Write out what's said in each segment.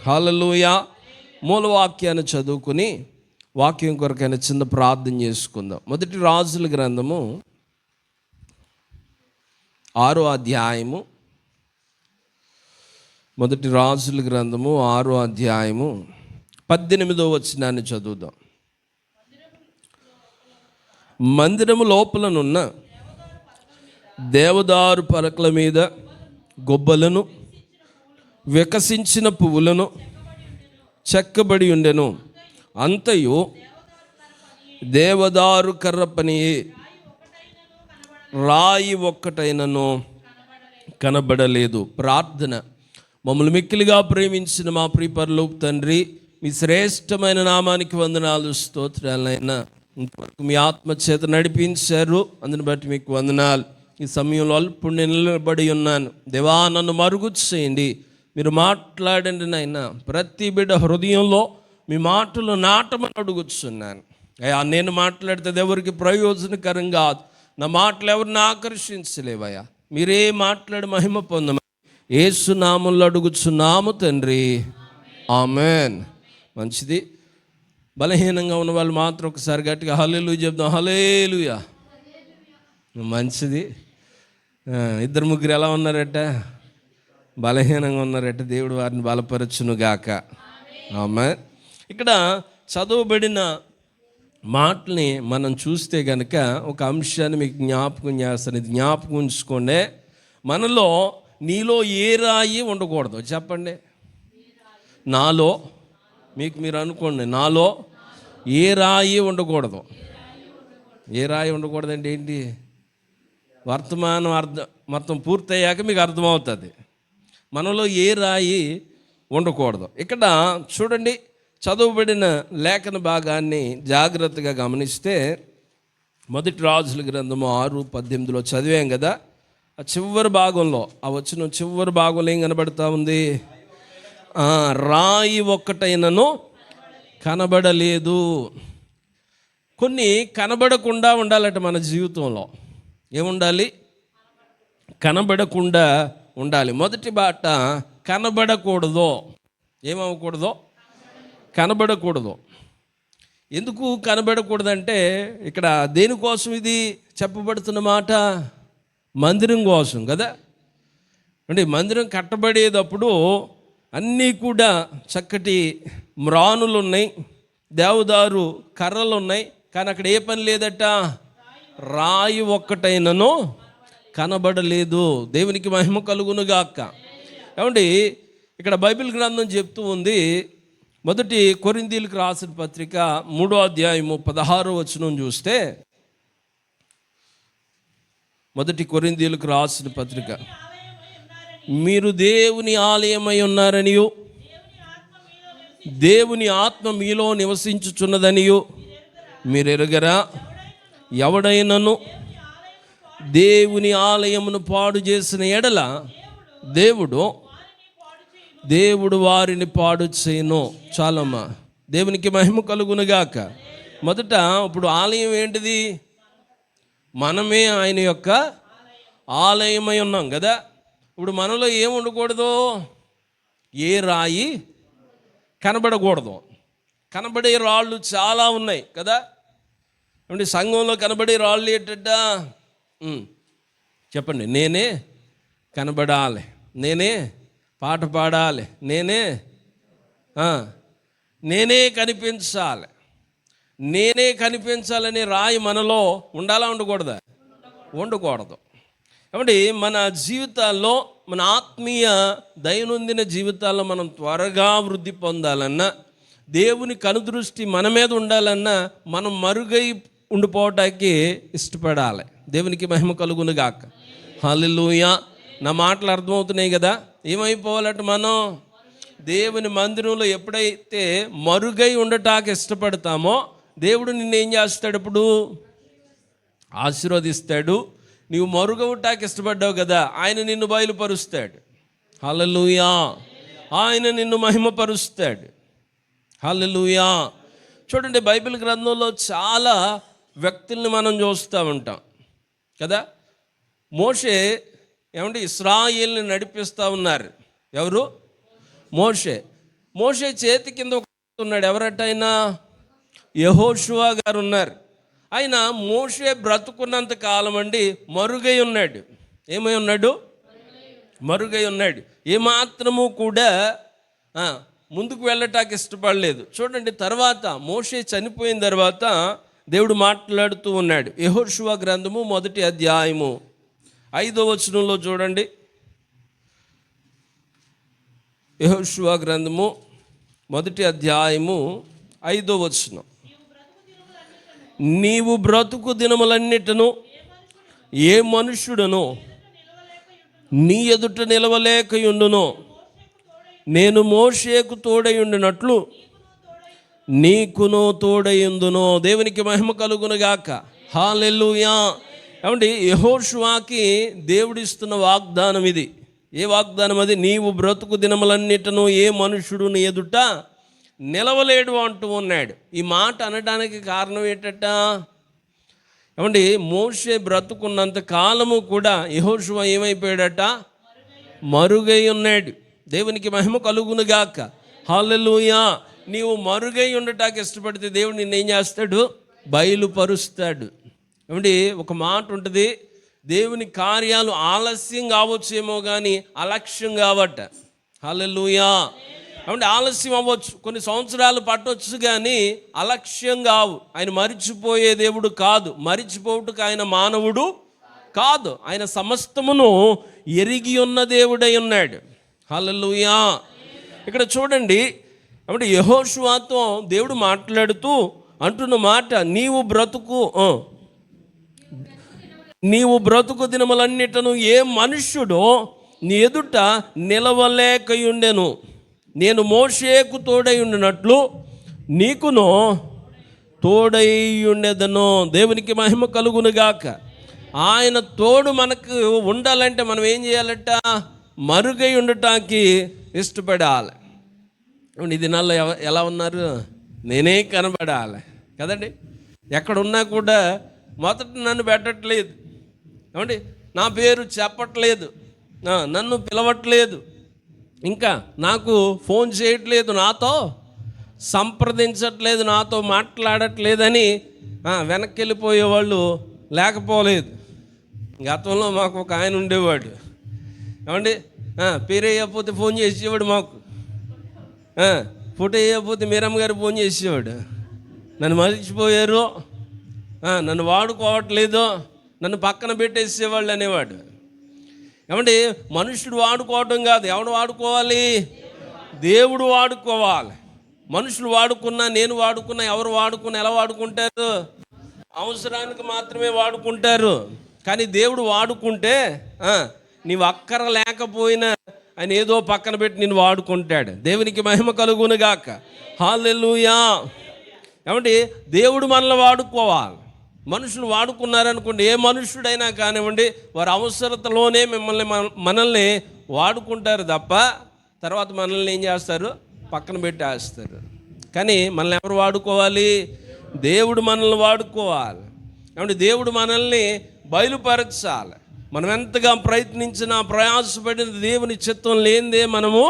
హల్లెలూయా. మూలవాక్యాన్ని చదువుకుని వాక్యం కొరకైనా చిన్న ప్రార్థన చేసుకుందాం. మొదటి రాజుల గ్రంథము 6వ అధ్యాయము. మొదటి రాజుల గ్రంథము 6వ అధ్యాయము 18వ వచనాన్ని చదువుదాం. మందిరము లోపలనున్న దేవదారు పలకల మీద గొబ్బలను, వికసించిన పువ్వులను చెక్కబడి ఉండెను. అంతయు దేవదారు కర్ర పని, రాయి ఒక్కటైనను కనబడలేదు. ప్రార్థన. మమ్మల్ని మిక్కిలిగా ప్రేమించిన మా ప్రియ పరలోక తండ్రి, మీ శ్రేష్టమైన నామానికి వందనాలు, స్తోత్రాలైనా. ఇంతవరకు మీ ఆత్మచేత నడిపించారు, అందుని బట్టి మీకు వందనాలు. ఈ సమయంలో అల్పుడు నిలబడి ఉన్నాను. దేవా, నన్ను మరుగు చేయండి, మీరు మాట్లాడండి నాయనా. ప్రతి బిడ్డ హృదయంలో మీ మాటలు నాటమని అడుగుతున్నాను అయ్యా. నేను మాట్లాడితే ఎవరికి ప్రయోజనకరం కాదు, నా మాటలు ఎవరిని ఆకర్షించలేవయ్యా. మీరే మాట్లాడి మహిమ పొందమని యేసు నామములో అడుగుచున్నాము తండ్రి, ఆమెన్. మంచిది. బలహీనంగా ఉన్న వాళ్ళు మాత్రం ఒకసారి గట్టిగా హల్లెలూయా చెప్దాం. హల్లెలూయా. మంచిది. ఇద్దరు ముగ్గురు ఎలా ఉన్నారట? బలహీనంగా ఉన్నారట. దేవుడు వారిని బలపరచునుగాక. ఆమేన్. ఇక్కడ చదవబడిన మాటల్ని మనం చూస్తే కనుక ఒక అంశాన్ని మీకు జ్ఞాపకం చేస్తాను. ఇది జ్ఞాపకం ఉంచుకోండి. మనలో నీలో ఏ రాయి ఉండకూడదు చెప్పండి. నాలో, మీకు మీరు అనుకోండి, నాలో ఏ రాయి ఉండకూడదు. ఏ రాయి ఉండకూడదండి ఏంటి? వర్తమానం మొత్తం పూర్తయ్యాక మీకు అర్థమవుతుంది మనలో ఏ రాయి ఉండకూడదు. ఇక్కడ చూడండి, చదవబడిన లేఖన భాగాన్ని జాగ్రత్తగా గమనిస్తే మొదటి రాజుల గ్రంథము 6:18 చదివాం కదా. ఆ చివరి భాగంలో, ఆ వచ్చిన చివరి భాగంలో ఏం కనబడతా ఉంది? రాయి ఒక్కటైనను కనబడలేదు. కొన్ని కనబడకుండా ఉండాలట మన జీవితంలో. ఏముండాలి? కనబడకుండా ఉండాలి. మొదటి బాట కనబడకూడదు. ఏమవ్వకూడదు? కనబడకూడదు. ఎందుకు కనబడకూడదంటే ఇక్కడ దేనికోసం ఇది చెప్పబడుతున్న మాట? మందిరం కోసం కదా. అంటే మందిరం కట్టబడేటప్పుడు అన్నీ కూడా చక్కటి మ్రానులు ఉన్నాయి, దేవదారు కర్రలు ఉన్నాయి. కానీ అక్కడ ఏ పని లేదట? రాయి ఒక్కటైనను కనబడలేదు. దేవునికి మహిమ కలుగునుగాక. ఏమండి, ఇక్కడ బైబిల్ గ్రంథం చెప్తూ ఉంది. మొదటి కొరింథీయులకు రాసిన పత్రిక 3వ అధ్యాయము 16వ వచనం చూస్తే, మొదటి కొరింథీయులకు రాసిన పత్రిక, మీరు దేవుని ఆలయమై ఉన్నారనియు దేవుని ఆత్మ మీలో నివసించుచున్నదనియు మీరు ఎరుగరా? ఎవడైనను దేవుని ఆలయమును పాడు చేసిన ఎడల దేవుడు వారిని పాడు చేయను. చాలమ్మా, దేవునికి మహిమ కలుగునుగాక. మొదట ఇప్పుడు ఆలయం ఏంటిది? మనమే ఆయన యొక్క ఆలయమై ఉన్నాం కదా. ఇప్పుడు మనలో ఏం ఉండకూడదు? ఏ రాయి కనబడకూడదు. కనబడే రాళ్ళు చాలా ఉన్నాయి కదా. అంటే సంఘంలో కనబడే రాళ్ళు ఏంటంట? చెప్పండి. నేనే కనబడాలి, నేనే పాట పాడాలి, నేనే కనిపించాలి. నేనే కనిపించాలనే రాయి మనలో ఉండాలా ఉండకూడదా? ఉండకూడదు. కాబట్టి మన జీవితాల్లో, మన ఆత్మీయ దైనందిన జీవితాల్లో మనం త్వరగా వృద్ధి పొందాలన్నా, దేవుని కనుదృష్టి మన మీద ఉండాలన్నా, మనం మరుగై ఉండిపోవటానికి ఇష్టపడాలి. దేవునికి మహిమ కలుగునుగాక. హల్లెలూయా. నా మాటలు అర్థమవుతున్నాయి కదా. ఏమైపోవాలంటే మనం దేవుని మందిరంలో ఎప్పుడైతే మరుగై ఉండటానికి ఇష్టపడతామో, దేవుడు నిన్ను ఏం చేస్తాడు? ఇప్పుడు ఆశీర్వదిస్తాడు. నీవు మరుగవటానికి ఇష్టపడ్డావు కదా, ఆయన నిన్ను బయలుపరుస్తాడు. హల్లెలూయా. ఆయన నిన్ను మహిమపరుస్తాడు. హల్లెలూయా. చూడండి, బైబిల్ గ్రంథంలో చాలా వ్యక్తుల్ని మనం చూస్తూ ఉంటాం కదా. మోషే ఏమంటే ఇశ్రాయేల్ని నడిపిస్తూ ఉన్నారు. ఎవరు? మోషే. మోషే చేతి కింద ఉన్నాడు. ఎవరట ఆయన? యెహోషువ గారు ఉన్నారు. ఆయన మోషే బ్రతుకున్నంత కాలం అండి మరుగై ఉన్నాడు. ఏమై ఉన్నాడు? మరుగై ఉన్నాడు. ఏమాత్రము కూడా ముందుకు వెళ్ళటానికి ఇష్టపడలేదు. చూడండి, తర్వాత మోషే చనిపోయిన తర్వాత దేవుడు మాట్లాడుతూ ఉన్నాడు. యెహోషువ గ్రంథము 1వ అధ్యాయము 5వ వచనంలో చూడండి. యెహోషువ గ్రంథము 1వ అధ్యాయము 5వ వచనం. నీవు బ్రతుకు దినములన్నిటను ఏ మనుష్యుడను నీ ఎదుట నిలవలేకయుండును, నేను మోషేకు తోడయుండినట్లు నీకును తోడయుందును. దేవునికి మహిమ కలుగునుగాక. హల్లెలూయా. ఏమండి, యెహోషువకి దేవుడిస్తున్న వాగ్దానం ఇది. ఏ వాగ్దానం అది? నీవు బ్రతుకు దినములన్నిటను ఏ మనుషుడు నీ ఎదుట నిలవలేడు అంటూ ఉన్నాడు. ఈ మాట అనడానికి కారణం ఏంటట? ఏమండి, మోషే బ్రతుకున్నంత కాలము కూడా యెహోషువ ఏమైపోయాడట? మరుగై ఉన్నాడు. దేవునికి మహిమ కలుగునుగాక. హల్లెలూయా. నీవు మరుగై ఉండటానికి ఇష్టపడితే దేవుడు నిన్ను ఏం చేస్తాడు? బయలుపరుస్తాడు. ఏమండి, ఒక మాట ఉంటుంది, దేవుని కార్యాలు ఆలస్యం కావచ్చేమో కానీ అలక్ష్యం కావట. హల్లెలూయా. ఏమంటే ఆలస్యం అవ్వచ్చు, కొన్ని సంవత్సరాలు పట్టవచ్చు, కానీ అలక్ష్యం కావు. ఆయన మరిచిపోయే దేవుడు కాదు. మరిచిపోవుటకు ఆయన మానవుడు కాదు. ఆయన సమస్తమును ఎరిగి ఉన్న దేవుడై ఉన్నాడు. హల్లెలూయా. ఇక్కడ చూడండి, అంటే యెహోషువతో దేవుడు మాట్లాడుతూ అంటున్న మాట, నీవు బ్రతుకు దినములన్నిటను ఏ మనుష్యుడో నీ ఎదుట నిలవలేకయుండెను, నేను మోషేకు తోడై ఉండినట్లు నీకును తోడై ఉండెదను. దేవునికి మహిమ కలుగునుగాక. ఆయన తోడు మనకు ఉండాలంటే మనం ఏం చేయాలట? మరుగై ఉండటానికి ఇష్టపడాలి. ఈ దినాల్లో ఎలా ఉన్నారు? నేనే కనబడాలి కదండి. ఎక్కడున్నా కూడా మొదట నన్ను పెట్టట్లేదు, ఏమండి, నా పేరు చెప్పట్లేదు, నన్ను పిలవట్లేదు, ఇంకా నాకు ఫోన్ చేయట్లేదు, నాతో సంప్రదించట్లేదు, నాతో మాట్లాడట్లేదని వెనక్కి వెళ్ళిపోయేవాళ్ళు లేకపోలేదు. గతంలో మాకు ఒక ఆయన ఉండేవాడు, ఏమండి, పేరు వేయకపోతే ఫోన్ చేసేవాడు, మాకు ఫోటో వేయకపోతే మీరమ్మ గారు ఫోన్ చేసేవాడు. నన్ను మర్చిపోయారు, నన్ను వాడుకోవట్లేదు, నన్ను పక్కన పెట్టేసేవాళ్ళు అనేవాడు. ఏమంటే మనుషుడు వాడుకోవటం కాదు, ఎవడు వాడుకోవాలి? దేవుడు వాడుకోవాలి. మనుషులు వాడుకున్నా, నేను వాడుకున్నా, ఎవరు వాడుకున్నా ఎలా వాడుకుంటారు? అవసరానికి మాత్రమే వాడుకుంటారు. కానీ దేవుడు వాడుకుంటే నీవు అక్కర లేకపోయినా ఆయన ఏదో పక్కన పెట్టి నిన్ను వాడుకుంటాడు. దేవునికి మహిమ కలుగునుగాక. హల్లెలూయా. ఏమంటే దేవుడు మనల్ని వాడుకోవాలి. మనుషులు వాడుకున్నారనుకోండి, ఏ మనుషుడైనా కానివ్వండి, వారి అవసరతలోనే మనల్ని వాడుకుంటారు తప్ప తర్వాత మనల్ని ఏం చేస్తారు? పక్కన పెట్టేస్తారు. కానీ మనల్ని ఎవరు వాడుకోవాలి? దేవుడు మనల్ని వాడుకోవాలి. ఏమంటే దేవుడు మనల్ని బయలుపరచాలి. మనం ఎంతగా ప్రయత్నించినా, ప్రయాసపడిన దేవుని చిత్తం లేనిదే మనము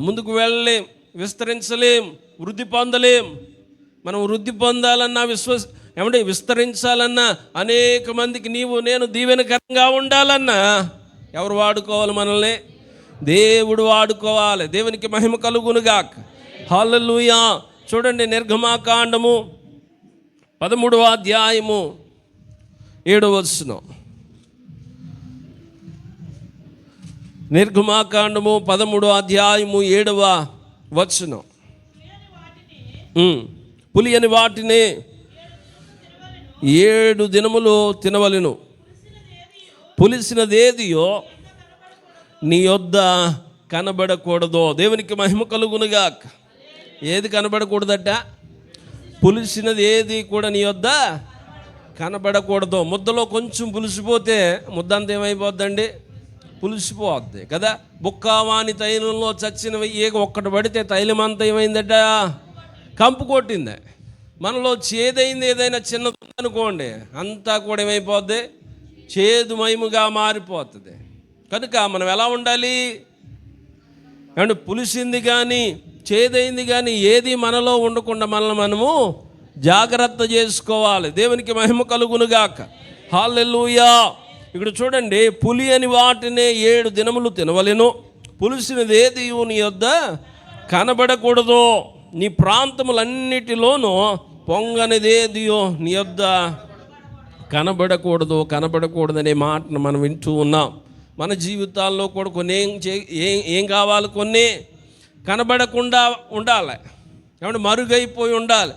ముందుకు వెళ్ళలేం, విస్తరించలేం, వృద్ధి పొందలేం. మనం వృద్ధి పొందాలన్నా, ఏమంటే విస్తరించాలన్నా, అనేక మందికి నీవు నేను దీవెనకరంగా ఉండాలన్నా ఎవరు వాడుకోవాలి? మనల్ని దేవుడు వాడుకోవాలి. దేవునికి మహిమ కలుగునుగాక. హల్లెలూయా. చూడండి, నిర్గమాకాండము 13వ అధ్యాయము 7వ వచనం. నిర్గమాకాండము 13వ అధ్యాయము 7వ వచనం. పులియని వాటిని 7 దినములు తినవలెను, పులిసినదేదియో నీ యొద్ద కనబడకూడదు. దేవునికి మహిమ కలుగునుగాక. ఏది కనబడకూడదట? పులిసినది ఏది కూడా నీ యొద్ద కనబడకూడదు. ముద్దలో కొంచెం పులిసిపోతే ముద్దంతా ఏమైపోద్దండి? పులిసిపోద్ది కదా. బుక్కావాని తైలంలో చచ్చినవి ఒక్కటి పడితే తైలం అంతా ఏమైందట? కంపు కొట్టింది. మనలో చేదైంది ఏదైనా చిన్నది అనుకోండి, అంతా కూడా ఏమైపోద్ది? చేదుమయముగా మారిపోతుంది. కనుక మనం ఎలా ఉండాలి? ఏమంటే పులిసింది కానీ చేదైంది కానీ ఏది మనలో ఉండకుండా మనము జాగ్రత్త చేసుకోవాలి. దేవునికి మహిమ కలుగునుగాక. హల్లెలూయా. ఇక్కడ చూడండి, పులి అని వాటినే 7 దినములు తినవలెను, పులిసినది ఏది నీ యొద్ద కనబడకూడదు, నీ ప్రాంతములన్నిటిలోనూ పొంగనిదేదియో నీ యొద్ద కనబడకూడదనే మాటను మనం వింటూ ఉన్నాం. మన జీవితాల్లో కూడా కొన్ని ఏం కావాలి, కొన్ని కనబడకుండా ఉండాలి. ఏమంటే మరుగైపోయి ఉండాలి.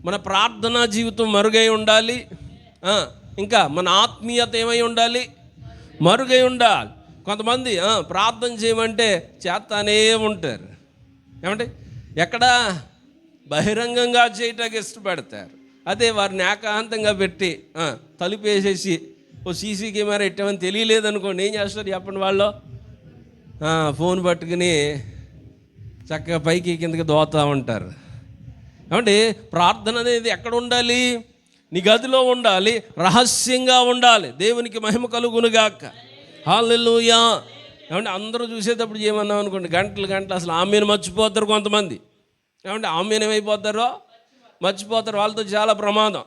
మన ప్రార్థనా జీవితం మరుగై ఉండాలి. ఇంకా మన ఆత్మీయత ఏమై ఉండాలి, మరుగై ఉండాలి. కొంతమంది ప్రార్థన చేయమంటే చేస్తానే ఉంటారు. ఏమంటే ఎక్కడ బహిరంగంగా చేయటానికి ఇష్టపడతారు. అదే వారిని ఏకాంతంగా పెట్టి తలుపు వేసేసి ఓ సీసీ కెమెరా ఎట్టామని తెలియలేదనుకోండి, ఏం చేస్తారు చెప్పండి? వాళ్ళు ఫోన్ పట్టుకుని చక్కగా పైకి కిందకి దోతా ఉంటారు. ఏమంటే ప్రార్థన అనేది ఎక్కడ ఉండాలి? నీ గదిలో ఉండాలి, రహస్యంగా ఉండాలి. దేవునికి మహిమ కలుగునుగాక. హల్లెలూయా. ఏమంటే అందరూ చూసేటప్పుడు ఏమన్నాం అనుకోండి, గంటలు అసలు ఆమెను మర్చిపోతారు కొంతమంది. ఏమంటే ఆమెను ఏమైపోతారో మర్చిపోతారు. వాళ్ళతో చాలా ప్రమాదం.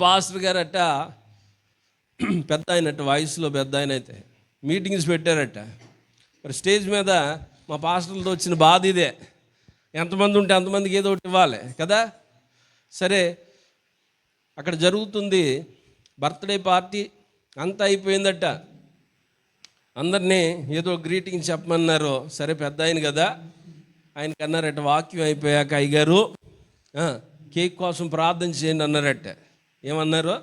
పాస్టర్ గారు అట్ట పెద్ద అయినట్టు, వయసులో పెద్ద ఆయన అయితే మీటింగ్స్ పెట్టారట. మరి స్టేజ్ మీద మా పాస్టర్లతో వచ్చిన బాధ ఇదే, ఎంతమంది ఉంటే అంతమందికి ఏదో ఒకటి ఇవ్వాలి కదా. సరే, అక్కడ జరుగుతుంది బర్త్డే పార్టీ, అంతా అయిపోయిందట. అందరినీ ఏదో గ్రీటింగ్ చెప్పమన్నారు. సరే, పెద్ద ఆయన కదా, ఆయనకి అన్నారట, వాక్యం అయిపోయాక అయ్యగారు కేక్ కోసం ప్రార్థన చేయండి అన్నారట. ఏమన్నారు?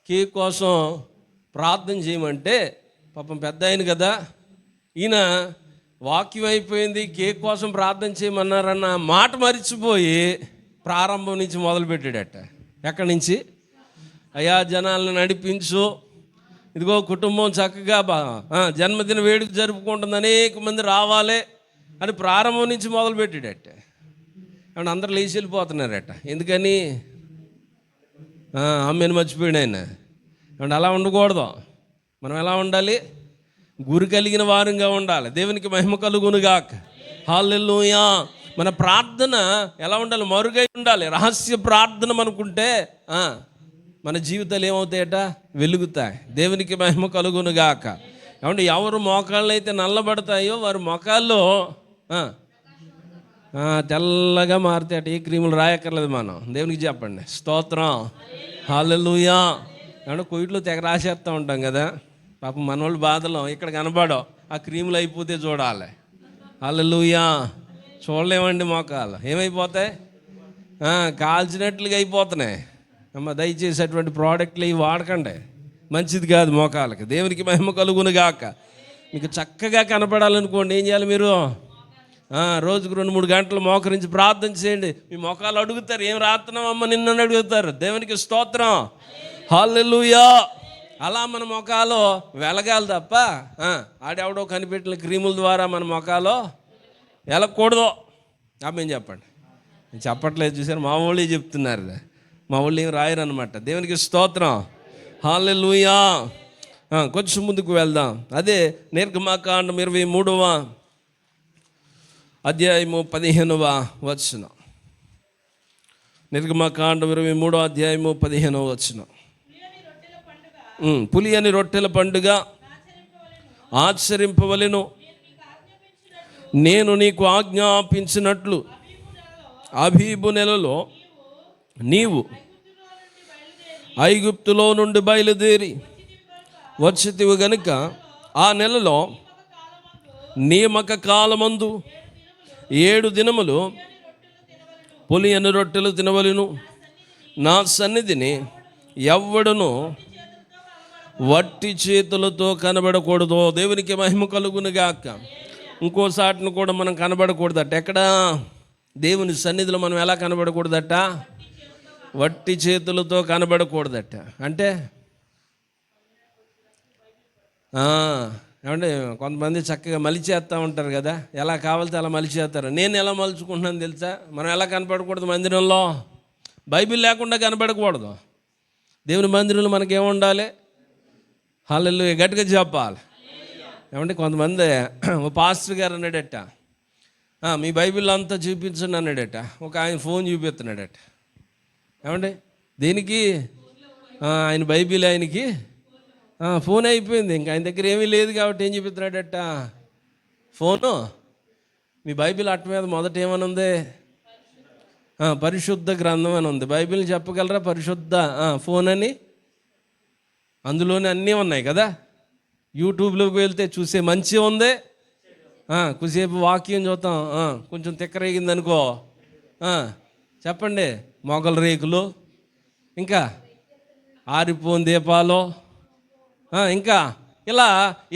కేక్ కోసం ప్రార్థన చేయమంటే పాపం పెద్ద ఆయన కదా, ఈయన వాక్యం అయిపోయింది కేక్ కోసం ప్రార్థన చేయమన్నారన్న మాట మరిచిపోయి ప్రారంభం నుంచి మొదలుపెట్టాడట. ఎక్కడి నుంచి? అయా జనాలను నడిపించు, ఇదిగో కుటుంబం చక్కగా జన్మదిన వేడుక జరుపుకుంటుంది, అనేక మంది రావాలి అని ప్రారంభం నుంచి మొదలుపెట్టాడట. ఏమన్నా అందరూ లేచి వెళ్ళిపోతున్నారట. ఎందుకని? అమ్మని మర్చిపోయాడు ఆయన. ఏమన్నా అలా ఉండకూడదు. మనం ఎలా ఉండాలి? గురి కలిగిన వారంగా ఉండాలి. దేవునికి మహిమ కలుగునుగాక. హల్లెలూయా. మన ప్రార్థన ఎలా ఉండాలి? మరుగై ఉండాలి. రహస్య ప్రార్థన మనకుంటే మన జీవితాలు ఏమవుతాయట? వెలుగుతాయి. దేవునికి మహిమ కలుగునుగాక. ఏమంటే ఎవరు మోకాళ్ళు అయితే నల్లబడతాయో వారి మోకాల్లో తెల్లగా మారుతాయట. ఏ క్రీములు రాయక్కర్లేదు మనం. దేవునికి చెప్పండి స్తోత్రం. హల్లెలూయా. ఏమన్నా కొయ్యిలో తెగ రాసేస్తూ ఉంటాం కదా. పాపం మనోళ్ళు బాధలో ఇక్కడ కనపడవు, ఆ క్రీములు అయిపోతే చూడాలి. హల్లెలూయా. చూడలేమండి, మోకాలు ఏమైపోతాయి? కాల్చినట్లుగా అయిపోతున్నాయి. దయచేసి అటువంటి ప్రోడక్ట్లు ఇవి వాడకండి, మంచిది కాదు మోకాలకి. దేవునికి మహిమ కలుగునుగాక. మీకు చక్కగా కనపడాలనుకోండి, ఏం చేయాలి? మీరు రోజుకు 2-3 గంటలు మోకరించి ప్రార్థన చేయండి. మీ మోకాలు అడుగుతారు, ఏం రాస్తున్నావమ్మ నిన్ను అడుగుతారు. దేవునికి స్తోత్రం. హల్లెలూయా. అలా మన మొఖాలు వెలగాలి తప్ప ఆడెవడో కనిపెట్టిన క్రీముల ద్వారా మన మొఖాలు వెలగకూడదు. ఆమె చెప్పండి. నేను చెప్పట్లేదు, చూసారు, మా వాళ్ళు చెప్తున్నారు. మా వాళ్ళు ఏం రాయరు అనమాట. దేవునికి స్తోత్రం. హల్లెలూయా. కొంచెం ముందుకు వెళ్దాం. అదే నిర్గమకాండం 23వ అధ్యాయము 15వ వచనం. నిర్గమకాండం 23వ అధ్యాయము 15వ వచనం. పులి అని రొట్టెల పండుగ ఆచరింపవలెను, నేను నీకు ఆజ్ఞాపించినట్లు అబీబు నెలలో నీవు ఐగుప్తులో నుండి బయలుదేరి వచ్చితివి గనుక ఆ నెలలో నియమక కాలమందు 7 దినములు పులి అని రొట్టెలు తినవలెను. నా సన్నిధిని ఎవ్వడును వట్టి చేతులతో కనబడకూడదు. దేవునికి మహిమ కలుగునుగాక. ఇంకోసాటిని కూడా మనం కనబడకూడదట. ఎక్కడ? దేవుని సన్నిధిలో మనం ఎలా కనబడకూడదట? వట్టి చేతులతో కనబడకూడదట. అంటే ఏమంటే కొంతమంది చక్కగా మలిచేస్తూ ఉంటారు కదా, ఎలా కావాలితే అలా మలిచేస్తారు. నేను ఎలా మలుచుకుంటున్నాను తెలుసా? మనం ఎలా కనపడకూడదు మందిరంలో? బైబిల్ లేకుండా కనపడకూడదు. దేవుని మందిరంలో మనకేముండాలి? హల్లెలూయా. గట్టిగా చెప్పాలి. ఏమంటే కొంతమంది ఓ పాస్టర్ గారు అన్నాడట, మీ బైబిల్ అంతా చూపించండి అన్నాడట. ఒక ఆయన ఫోన్ చూపిస్తున్నాడట. ఏమండి దేనికి? ఆయన బైబిల్ ఆయనకి ఫోన్ అయిపోయింది. ఇంకా ఆయన దగ్గర ఏమీ లేదు కాబట్టి ఏం చూపిస్తున్నాడట? ఫోను. మీ బైబిల్ అట్ట మీద మొదట ఏమని ఉంది? పరిశుద్ధ గ్రంథం అని ఉంది. బైబిల్ని చెప్పగలరా పరిశుద్ధ? ఫోన్ అని అందులోనే అన్నీ ఉన్నాయి కదా. యూట్యూబ్లోకి వెళ్తే చూసే మంచి ఉంది, కొద్దిసేపు వాక్యం చూద్దాం, కొంచెం తిక్కరేగింది అనుకో, చెప్పండి మొగల రేకులు, ఇంకా ఆరిపోని దీపాలు, ఇంకా ఇలా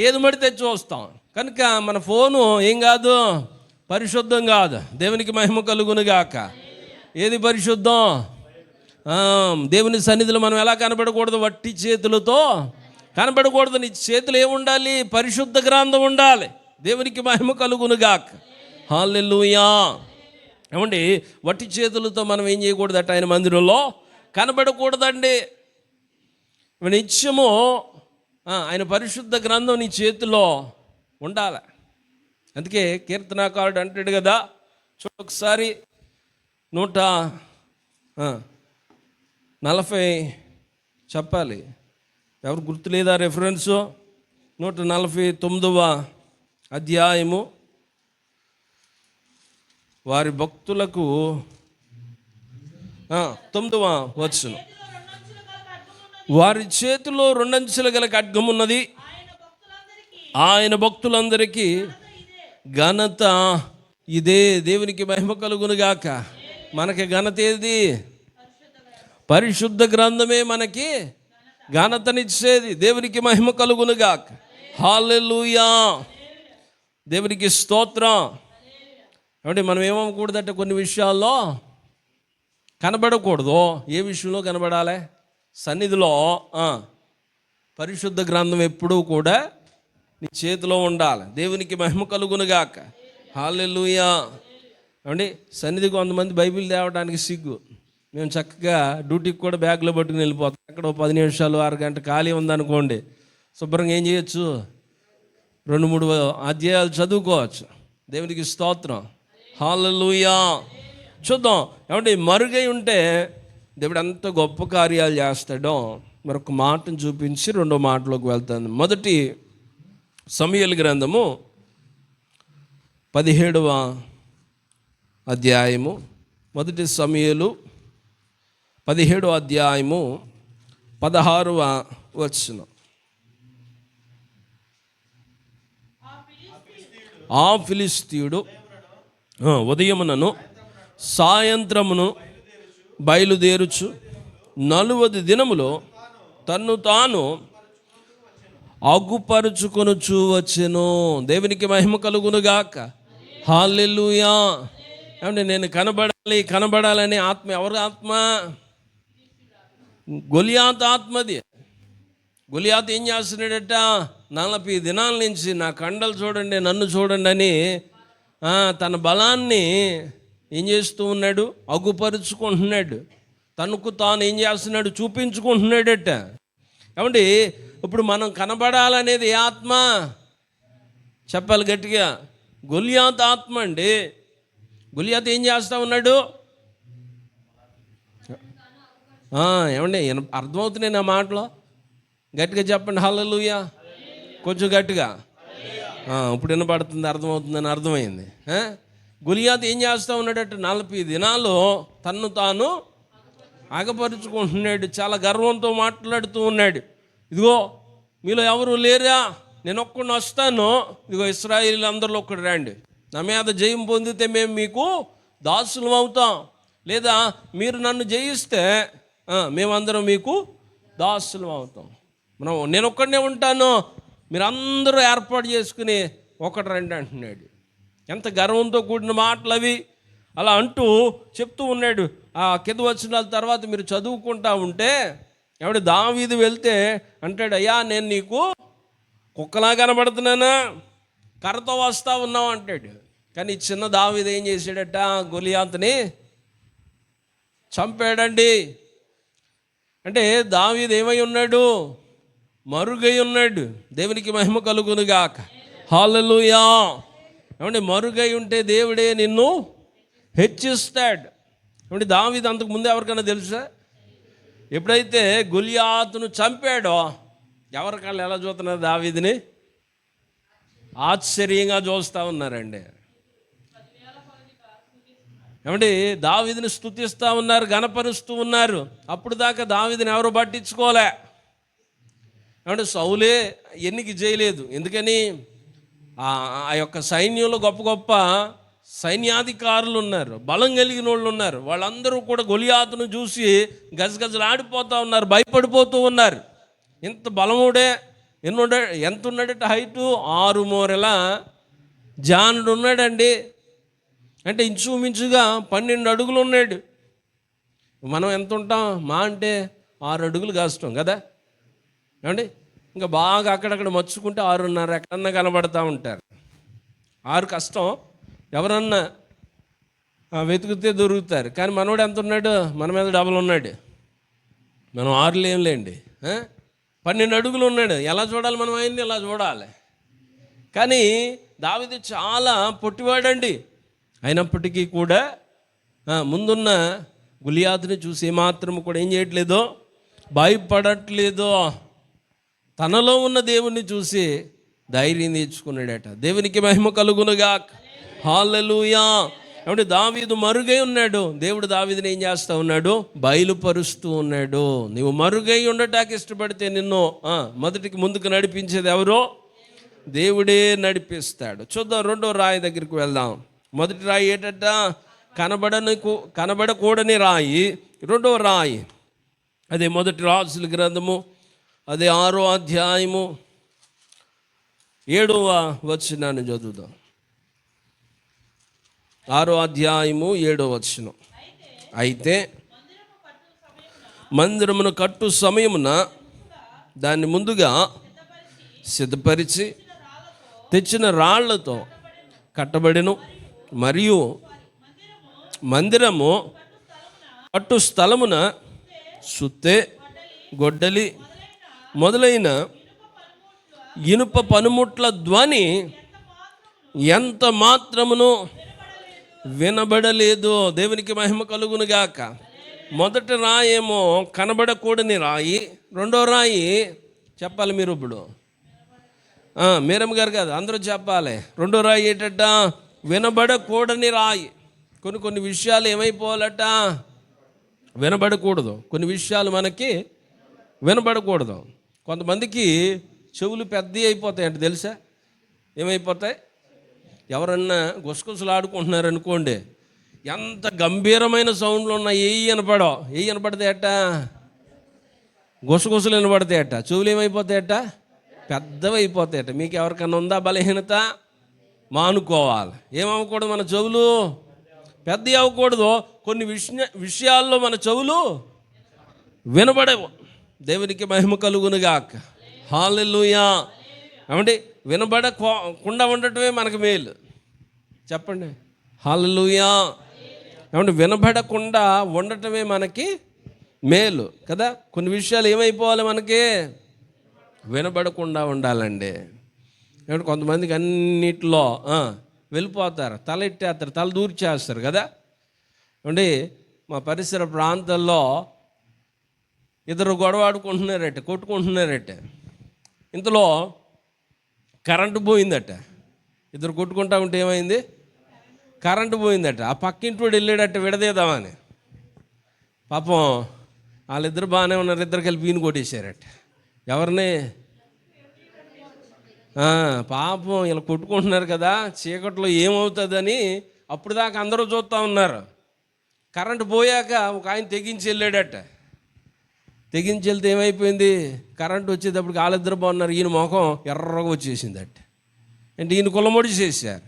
ఏది మడితే చూస్తాం. కనుక మన ఫోను ఏం కాదు, పరిశుద్ధం కాదు. దేవునికి మహిమ కలుగునుగాక. ఏది పరిశుద్ధం? దేవుని సన్నిధిలో మనం ఎలా కనబడకూడదు? వట్టి చేతులతో కనబడకూడదు. నీ చేతులు ఏముండాలి? పరిశుద్ధ గ్రంథం ఉండాలి. దేవునికి మహిమ కలుగునుగాక. హల్లెలూయా. ఏమండి వట్టి చేతులతో మనం ఏం చేయకూడదట? ఆయన మందిరంలో కనబడకూడదండి. నిత్యము ఆయన పరిశుద్ధ గ్రంథం నీ చేతిలో ఉండాలి. అందుకే కీర్తనాకారుడు అంటాడు కదా, ఒకసారి 140 చెప్పాలి, ఎవరు గుర్తులేదా రెఫరెన్సు? 149వ అధ్యాయము, వారి భక్తులకు 9వ వచనం. వారి చేతిలో 2 అంచుల గల ఖడ్గం ఉన్నది, ఆయన భక్తులందరికీ ఘనత ఇదే. దేవునికి మహిమ కలుగునుగాక. మనకి ఘనత ఏది? పరిశుద్ధ గ్రంథమే మనకి ఘనతనిచ్చేది. దేవునికి మహిమ కలుగునుగాక. హల్లెలూయా. దేవునికి స్తోత్రం. అంటే మనం ఏమనకూడదంటే కొన్ని విషయాల్లో కనబడకూడదు. ఏ విషయంలో కనబడాలి? సన్నిధిలో పరిశుద్ధ గ్రంథం ఎప్పుడూ కూడా నీ చేతిలో ఉండాలి. దేవునికి మహిమ కలుగునుగాక. హల్లెలూయా. ఏమండి సన్నిధి కొంతమంది బైబిల్ తేవడానికి సిగ్గు. మేము చక్కగా డ్యూటీకి కూడా బ్యాగ్లో పట్టుకుని వెళ్ళిపోతాం. అక్కడ 10 నిమిషాలు అరగంట ఖాళీ ఉందనుకోండి, శుభ్రంగా ఏం చేయొచ్చు? 2-3 అధ్యాయాలు చదువుకోవచ్చు. దేవునికి స్తోత్రం. హల్లెలూయా. చూద్దాం. ఏమంటే మరుగై ఉంటే దేవుడు ఎంత గొప్ప కార్యాలు చేస్తాడో మరొక మాటను చూపించి 2వ మాటలోకి వెళ్తాను. మొదటి సమూయేలు గ్రంథము 17వ అధ్యాయము. మొదటి సమూయేలు 17వ అధ్యాయము 16వ వచనం. ఆ ఫిలిష్తీయుడు ఉదయమునను సాయంత్రమును బయలుదేరుచు 40 దినములో తన్ను తాను అగుపరుచుకొనుచు వచ్చెను. దేవునికి మహిమ కలుగునుగాక. హల్లెలూయా. ఏమంటే నేను కనబడాలని ఆత్మ ఎవరి ఆత్మ? గొలియాత్ ఆత్మది. గొలియాత్ ఏం చేస్తున్నాడట? 40 దినాల నుంచి నా కండలు చూడండి, నన్ను చూడండి అని తన బలాన్ని ఏం చేస్తూ ఉన్నాడు? అగుపరుచుకుంటున్నాడు. తనకు తాను ఏం చేస్తున్నాడు? చూపించుకుంటున్నాడట. ఏమండి ఇప్పుడు మనం కనబడాలనేది ఏ ఆత్మ? చెప్పాలి గట్టిగా. గొలియాత్ ఆత్మ అండి. గొలియాత్ ఏం చేస్తూ ఉన్నాడు? ఏమండి అర్థమవుతున్నాయి నా మాటలో? గట్టిగా చెప్పండి హల్లెలూయా. కొంచెం గట్టిగా. ఇప్పుడు వినపడుతుంది, అర్థమవుతుందని అర్థమైంది. గొలియాత్ ఏం చేస్తూ ఉన్నాడట? 40 దినాలు తన్ను తాను ఆగపరుచుకుంటున్నాడు. చాలా గర్వంతో మాట్లాడుతూ ఉన్నాడు. ఇదిగో మీలో ఎవరు లేరా, నేను ఒక్కడిని వస్తాను. ఇదిగో ఇశ్రాయేలు అందరిలో ఒక్కడు రండి, నా మీద జయం పొందితే మేము మీకు దాసులం అవుతాం, లేదా మీరు నన్ను జయిస్తే మేమందరం మీకు దాసులం అవుతాం. నేను ఒక్కడనే ఉంటాను, మీరు అందరూ ఏర్పాటు చేసుకుని ఒకటి రండి అంటున్నాడు. ఎంత గర్వంతో కూడిన మాటలు అవి. అలా అంటూ చెప్తూ ఉన్నాడు. ఆ కింద వచనాల తర్వాత మీరు చదువుకుంటా ఉంటే ఎవడు దావీదు వెళ్తే అంటాడు, అయ్యా నేను నీకు కుక్కలా కనబడుతున్నానా, కర్రతో వస్తా ఉన్నావు అంటాడు. కానీ చిన్న దావీదు ఏం చేశాడట? గొలియాతుని చంపాడండి. అంటే దావీదు ఏమై ఉన్నాడు? మరుగై ఉన్నాడు. దేవునికి మహిమ కలుగునుగాక. హల్లెలూయా. ఏమంటే మరుగై ఉంటే దేవుడే నిన్ను హెచ్చిస్తాడు. ఏమంటే దావీదు అంతకు ముందు ఎవరికైనా తెలుసా? ఎప్పుడైతే గొలియాతును చంపాడో ఎవరికాళ్ళు ఎలా చూస్తున్నారు? దావీదుని ఆశ్చర్యంగా చూస్తూ ఉన్నారండి. ఏమంటే దావీదుని స్తుతిస్తూ ఉన్నారు, గణపరుస్తూ ఉన్నారు. అప్పుడు దాకా దావీదుని ఎవరు పట్టించుకోలే. ఏమంటే సౌలే ఎన్నిక చేయలేదు. ఎందుకని? ఆ యొక్క సైన్యంలో గొప్ప గొప్ప సైన్యాధికారులు ఉన్నారు, బలం కలిగిన వాళ్ళు ఉన్నారు. వాళ్ళందరూ కూడా గొలియాతును చూసి గజగజలాడిపోతూ ఉన్నారు, భయపడిపోతూ ఉన్నారు. ఇంత బలముడే ఎంత ఉన్నాడట? హైటు 6 మూరెల జానుడు ఉన్నాడండి. అంటే ఇంచుమించుగా 12 అడుగులు ఉన్నాడు. మనం ఎంత ఉంటాం? మా అంటే 6 అడుగులు కాస్తాం కదా. ఏమండి ఇంకా బాగా అక్కడక్కడ మచ్చుకుంటే 6.5 ఎక్కడన్నా కనబడతా ఉంటారు. 6 కష్టం, ఎవరన్నా వెతికితే దొరుకుతారు. కానీ మనోడు ఎంత ఉన్నాడు? మన మీద డబల్ ఉన్నాడు. మనం 6 ఏం లేండి, 12 అడుగులు ఉన్నాడు. ఎలా చూడాలి మనం ఆయన్ని? ఎలా చూడాలి. కానీ దావీదు చాలా పొట్టివాడండి. అయినప్పటికీ కూడా ముందున్న గొలియాతుని చూసి మాత్రం కూడా ఏం చేయట్లేదో, భయపడట్లేదో. తనలో ఉన్న దేవుణ్ణి చూసి ధైర్యం తెచ్చుకున్నాడట. దేవునికి మహిమ కలుగునుగా. హల్లెలూయా. ఏమంటే దావీదు మరుగై ఉన్నాడు. దేవుడు దావీదుని ఏం చేస్తూ ఉన్నాడు? బయలుపరుస్తూ ఉన్నాడు. నువ్వు మరుగై ఉండటానికి ఇష్టపడితే నిన్ను మొదటికి ముందుకు నడిపించేది ఎవరో? దేవుడే నడిపిస్తాడు. చూద్దాం, 2వ రాయి దగ్గరికి వెళ్దాం. మొదటి రాయి ఏంటంట? కనబడకూడని రాయి. 2వ రాయి అదే మొదటి రాజుల గ్రంథము, అదే 6వ అధ్యాయము 7వ వచనాన్ని చదువుదాం. 6వ అధ్యాయము 7వ వచనం. అయితే మందిరమును కట్టు సమయమున దాన్ని ముందుగా సిద్ధపరిచి తెచ్చిన రాళ్లతో కట్టబడెను. మరియు మందిరము కట్టు స్థలమున సుత్తె, గొడ్డలి మొదలైన ఇనుప పనిముట్ల ధ్వని ఎంత మాత్రమును వినబడలేదు. దేవునికి మహిమ కలుగునుగాక. మొదటి రాయేమో కనబడకూడని రాయి. 2వ రాయి చెప్పాలి మీరు ఇప్పుడు, మీరమ్మ గారు కాదు, అందరూ చెప్పాలి. 2వ రాయి ఏంటంట? వినబడకూడని రాయి. కొన్ని విషయాలు ఏమైపోవాలట? వినబడకూడదు. కొన్ని విషయాలు మనకి వినబడకూడదు. కొంతమందికి చెవులు పెద్దవి అయిపోతాయి అంటే తెలుసా? ఏమైపోతాయి? ఎవరన్నా గుసగుసలు ఆడుకుంటున్నారనుకోండి, ఎంత గంభీరమైన సౌండ్లు ఉన్నాయి, ఏ వినపడతాయట? గుసగుసలు వినపడతాయట. చెవులు ఏమైపోతాయట? పెద్దవి అయిపోతాయట. మీకు ఎవరికన్నా ఉందా బలహీనత? మానుకోవాలి. ఏమవ్వకూడదు? మన చెవులు పెద్దవి అవ్వకూడదు. కొన్ని విషయాల్లో మన చెవులు వినబడవు. దేవునికి మహిమ కలుగునుగాక. హల్లెలూయా. ఏమండి వినబడకుండా ఉండటమే మనకు మేలు. చెప్పండి హల్లెలూయా. ఏమంటే వినబడకుండా ఉండటమే మనకి మేలు కదా. కొన్ని విషయాలు ఏమైపోవాలి? మనకి వినబడకుండా ఉండాలండి. ఏమంటే కొంతమందికి అన్నిట్లో వెళ్ళిపోతారు, తల ఎట్టేస్తారు, తల దూర్చేస్తారు కదా. ఏమండి మా పరిసర ప్రాంతాల్లో ఇద్దరు గొడవ ఆడుకుంటున్నారట, కొట్టుకుంటున్నారట. ఇంతలో కరెంటు పోయిందట. ఇద్దరు కొట్టుకుంటా ఉంటే ఏమైంది? కరెంటు పోయిందట. ఆ పక్కింటి వాడు వెళ్ళాడట విడదీద్దామని. పాపం వాళ్ళిద్దరు బాగానే ఉన్నారు, ఇద్దరు కలిపి ఈయన కొట్టేశారట. ఎవరిని? పాపం ఇలా కొట్టుకుంటున్నారు కదా, చీకట్లో ఏమవుతుందని అప్పుడు దాకా అందరూ చూస్తూ ఉన్నారు. కరెంటు పోయాక ఒక ఆయన తెగించి వెళ్ళాడట. తెగించి వెళ్తే ఏమైపోయింది? కరెంటు వచ్చేటప్పటికి వాళ్ళిద్దరు బాగున్నారు, ఈయన మొఖం ఎర్రగా వచ్చేసిందట. అంటే ఈయన కులమొడి చేశారు.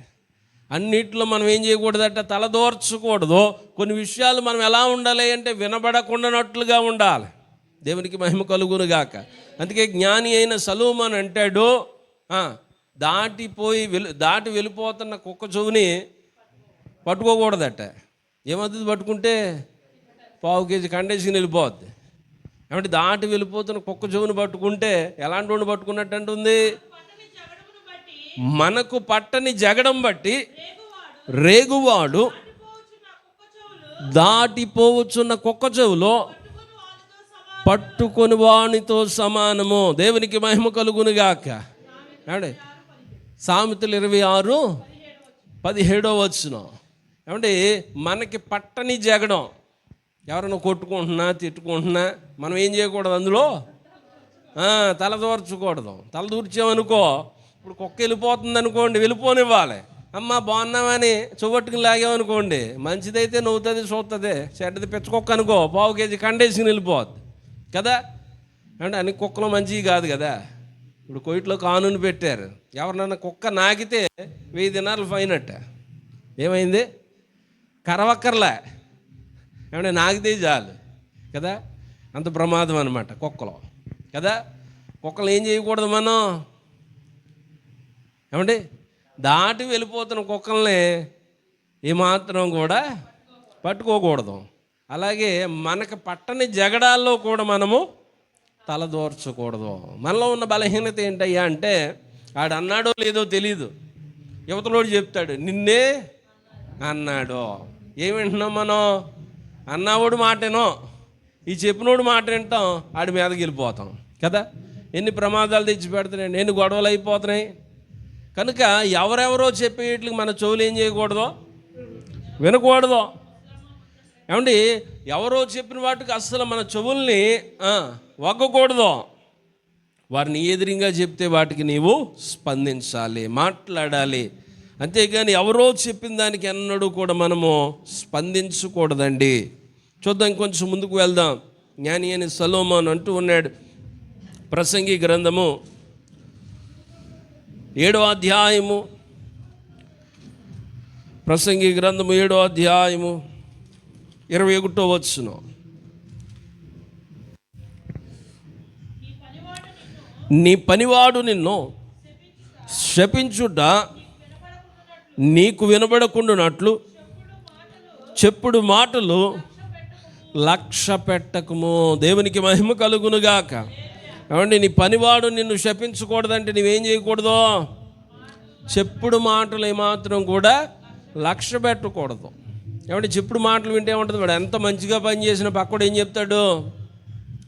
అన్నిట్లో మనం ఏం చేయకూడదట? తలదోర్చకూడదు. కొన్ని విషయాలు మనం ఎలా ఉండాలి అంటే వినబడకుండానట్లుగా ఉండాలి. దేవునికి మహిమ కలుగునుగాక. అందుకే జ్ఞాని అయిన సలోమోను అంటాడు, దాటి వెళ్ళిపోతున్న కుక్క చెవుని పట్టుకోకూడదట. ఏమవుతుంది? పట్టుకుంటే ½ కేజీ కండేసుకుని వెళ్ళిపోద్ది. ఏమంటే దాటి వెళ్ళిపోతున్న కుక్క చెవుని పట్టుకుంటే ఎలాంటి వాడిని పట్టుకున్నట్టు అంటుంది? మనకు పట్టని జగడం బట్టి రేగువాడు దాటిపోవచ్చున్న కుక్క చెవులో పట్టుకొని వానితో సమానము. దేవునికి మహిమ కలుగునుగాక. ఏమండి సామెతలు 26:17 ఏమంటే మనకి పట్టని జగడం, ఎవరైనా కొట్టుకుంటున్నా తిట్టుకుంటున్నా మనం ఏం చేయకూడదు, అందులో తలదూర్చకూడదు. తలదూర్చామనుకో, ఇప్పుడు కుక్క వెళ్ళిపోతుంది అనుకోండి, వెళ్ళిపోనివ్వాలి. అమ్మ బాగున్నామని చువట్టుకుని లాగామనుకోండి, మంచిదైతే నవ్వుతుంది చూస్తుంది, చెడ్డది పిచ్చకుక్క అనుకో 1/2 కేజీ కండేసుకుని వెళ్ళిపోద్ది కదా. అంటే అన్ని కుక్కలు మంచివి కాదు కదా. ఇప్పుడు కోయిట్లో కానూని పెట్టారు, ఎవరినన్నా కుక్క నాకితే 1000 దినాలు ఫైన్ అట్ట. ఏమైంది? కరవక్కర్లే, ఏమంటే నాకితే చాలు కదా. అంత ప్రమాదం అనమాట కుక్కలు కదా. కుక్కలు ఏం చేయకూడదు మనం, ఏమండి దాటి వెళ్ళిపోతున్న కుక్కల్ని ఏమాత్రం కూడా పట్టుకోకూడదు. అలాగే మనకు పట్టని జగడాల్లో కూడా మనము తలదూర్చకూడదు. మనలో ఉన్న బలహీనత ఏంటయ్యా అంటే, ఆడు అన్నాడో లేదో తెలీదు, యువతలోడు చెప్తాడు నిన్నే అన్నాడో. ఏమింటున్నాం మనం? అన్నవాడు మాటేనో, ఈ చెప్పినోడు మాట వింటాం, ఆడి మీదకి వెళ్ళిపోతాం కదా. ఎన్ని ప్రమాదాలు తెచ్చి పెడుతున్నాయి, ఎన్ని గొడవలు అయిపోతున్నాయి. కనుక ఎవరెవరో చెప్పేట్లకి మన చెవులు ఏం చేయకూడదు, వినకూడదు. ఏమండి ఎవరో చెప్పిన వాటికి అస్సలు మన చెవుల్ని వగ్గకూడదు. వారిని ఎదురుగా చెప్తే వాటికి నీవు స్పందించాలి, మాట్లాడాలి. అంతేగాని ఎవరో చెప్పిన దానికి ఎన్నడూ కూడా మనము స్పందించకూడదండి. చూద్దాం, కొంచెం ముందుకు వెళ్దాం. జ్ఞాని అని సొలొమోను అంటూ ఉన్నాడు. ప్రసంగి గ్రంథము 7వ అధ్యాయము, ప్రసంగి గ్రంథము 7వ అధ్యాయము 21 నీ పనివాడు నిన్ను శపించుట నీకు వినబడకుండానట్లు చెప్పుడు మాటలు లక్ష్య పెట్టకము. దేవునికి మహిమ కలుగునుగాక. ఏమండి నీ పనివాడు నిన్ను శపించకూడదంటే నువ్వేం చేయకూడదు, చెప్పుడు మాటలు ఏమాత్రం కూడా లక్ష్య పెట్టకూడదు. ఏమంటే చెప్పుడు మాటలు వింటే ఏముంటుంది, వాడు ఎంత మంచిగా పనిచేసిన పక్కడు ఏం చెప్తాడు,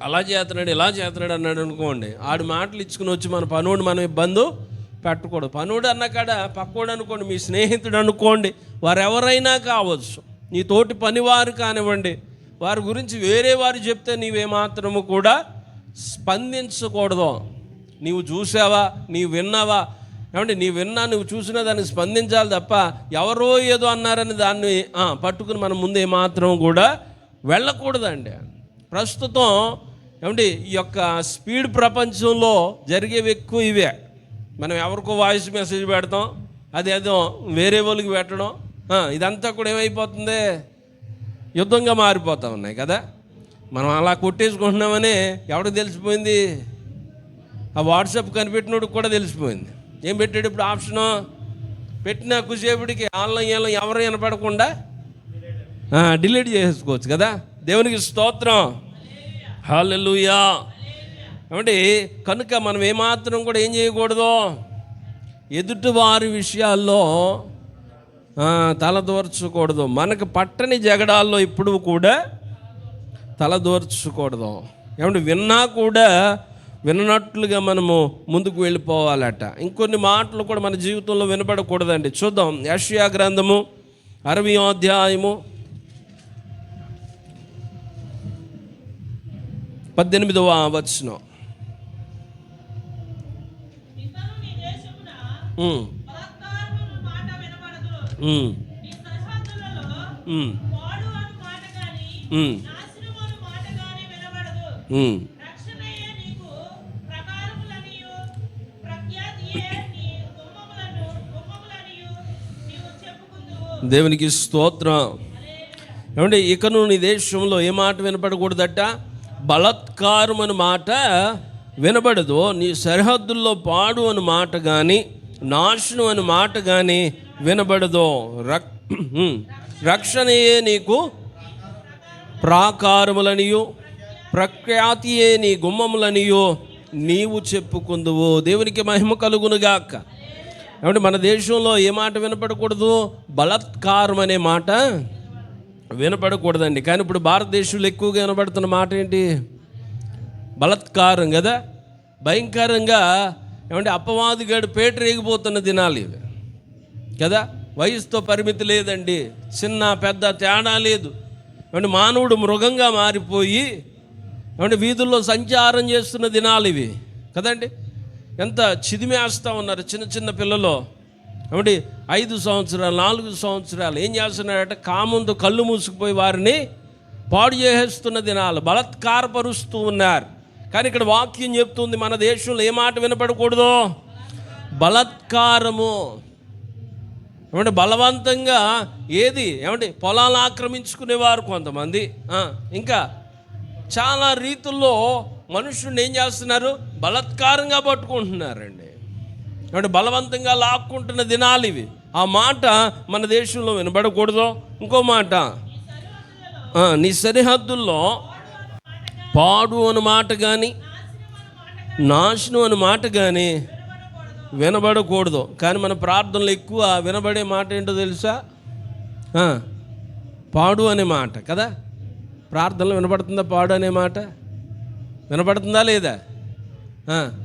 అలా చేస్తున్నాడు ఇలా చేస్తున్నాడు అన్నాడు అనుకోండి, ఆడు మాటలు ఇచ్చుకుని వచ్చి మన పనుడు మనం ఇబ్బంది పెట్టకూడదు. పనుడు అన్న కాడ పక్కోడు అనుకోండి, మీ స్నేహితుడు అనుకోండి, వారెవరైనా కావచ్చు, నీ తోటి పనివారు కానివ్వండి, వారి గురించి వేరే వారు చెప్తే నీవేమాత్రము కూడా స్పందించకూడదు. నీవు చూసావా, నీవు విన్నావా, ఏమంటే నీవు విన్నా నువ్వు చూసినా దానికి స్పందించాలి తప్ప ఎవరో ఏదో అన్నారని దాన్ని పట్టుకుని మనం ముందు ఏమాత్రం కూడా వెళ్ళకూడదండి. ప్రస్తుతం ఏమంటే ఈ యొక్క స్పీడ్ ప్రపంచంలో జరిగేవి ఎక్కువ ఇవే. మనం ఎవరికో వాయిస్ మెసేజ్ పెడతాం, అదేదో వేరే వాళ్ళకి పెట్టడం, ఇదంతా కూడా ఏమైపోతుంది, యుద్ధంగా మారిపోతూ ఉన్నాయి కదా. మనం అలా కొట్టేసుకుంటున్నామని ఎవరికి తెలిసిపోయింది, ఆ వాట్సాప్ కనిపెట్టినోడికి కూడా తెలిసిపోయింది. ఏం పెట్టాడు ఇప్పుడు ఆప్షను, పెట్టిన కుసేపటికి ఆన్లైన్లో ఎవరు వినపడకుండా డిలీట్ చేసుకోవచ్చు కదా. దేవునికి స్తోత్రం, హల్లెలూయా. ఏమంటే కనుక మనం ఏమాత్రం కూడా ఏం చేయకూడదు, ఎదుటి వారి విషయాల్లో తలదూర్చకూడదు. మనకు పట్టని జగడాల్లో ఇప్పుడు కూడా తలదూర్చకూడదు. ఏమంటే విన్నా కూడా విననట్లుగా మనము ముందుకు వెళ్ళిపోవాలట. ఇంకొన్ని మాటలు కూడా మన జీవితంలో వినపడకూడదండి. చూద్దాం, యెషయా గ్రంథము 60వ అధ్యాయము 18వ వచనం. దేవునికి స్తోత్రం. ఏమంటే ఇకను నీ దేశంలో ఏ మాట వినపడకూడదట, బలాత్కారం అని మాట వినబడదు. నీ సరిహద్దుల్లో పాడు అని మాట కానీ నాశనం అని మాట కానీ వినబడదు. రక్షణయే నీకు ప్రాకారములనియు ప్రఖ్యాతియే నీ గుమ్మములనియు నీవు చెప్పుకుందువు. దేవునికి మహిమ కలుగునుగాక. ఏమంటే మన దేశంలో ఏ మాట వినపడకూడదు? బలాత్కారం అనే మాట వినపడకూడదండి. కానీ ఇప్పుడు భారతదేశంలో ఎక్కువగా వినపడుతున్న మాట ఏంటి? బలాత్కారం కదా. భయంకరంగా ఏమంటే అపవాదిగాడు పేట రేగిపోతున్న దినాలు ఇవి కదా. వయసుతో పరిమితి లేదండి, చిన్న పెద్ద తేడా లేదు. ఏమంటే మానవుడు మృగంగా మారిపోయి ఏమంటే వీధుల్లో సంచారం చేస్తున్న దినాలు ఇవి కదండి. ఎంత చిదిమేస్తూ ఉన్నారు చిన్న చిన్న పిల్లలు. ఏమంటే 5 సంవత్సరాలు 4 సంవత్సరాలు ఏం చేస్తున్నారంటే కామంతో కళ్ళు మూసుకుపోయి వారిని పాడు చేసేస్తున్న దినాలు, బలాత్కారపరుస్తూ ఉన్నారు. కానీ ఇక్కడ వాక్యం చెప్తుంది మన దేశంలో ఏ మాట వినపడకూడదు? బలాత్కారము. ఏమంటే బలవంతంగా ఏమంటే పొలాలు ఆక్రమించుకునేవారు కొంతమంది, ఇంకా చాలా రీతుల్లో మనుషుల్ని ఏం చేస్తున్నారు? బలాత్కారంగా పట్టుకుంటున్నారండి. అంటే బలవంతంగా లాక్కుంటున్న దినాలు ఇవి. ఆ మాట మన దేశంలో వినబడకూడదు. ఇంకో మాట, నీ సరిహద్దుల్లో పాడు అన్న మాట కానీ నాశనం అన్న మాట కానీ వినబడకూడదు. కానీ మన ప్రార్థనలు ఎక్కువ వినబడే మాట ఏంటో తెలుసా? పాడు అనే మాట కదా. ప్రార్థనలు వినపడుతుందా? పాడు అనే మాట వినపడుతుందా లేదా?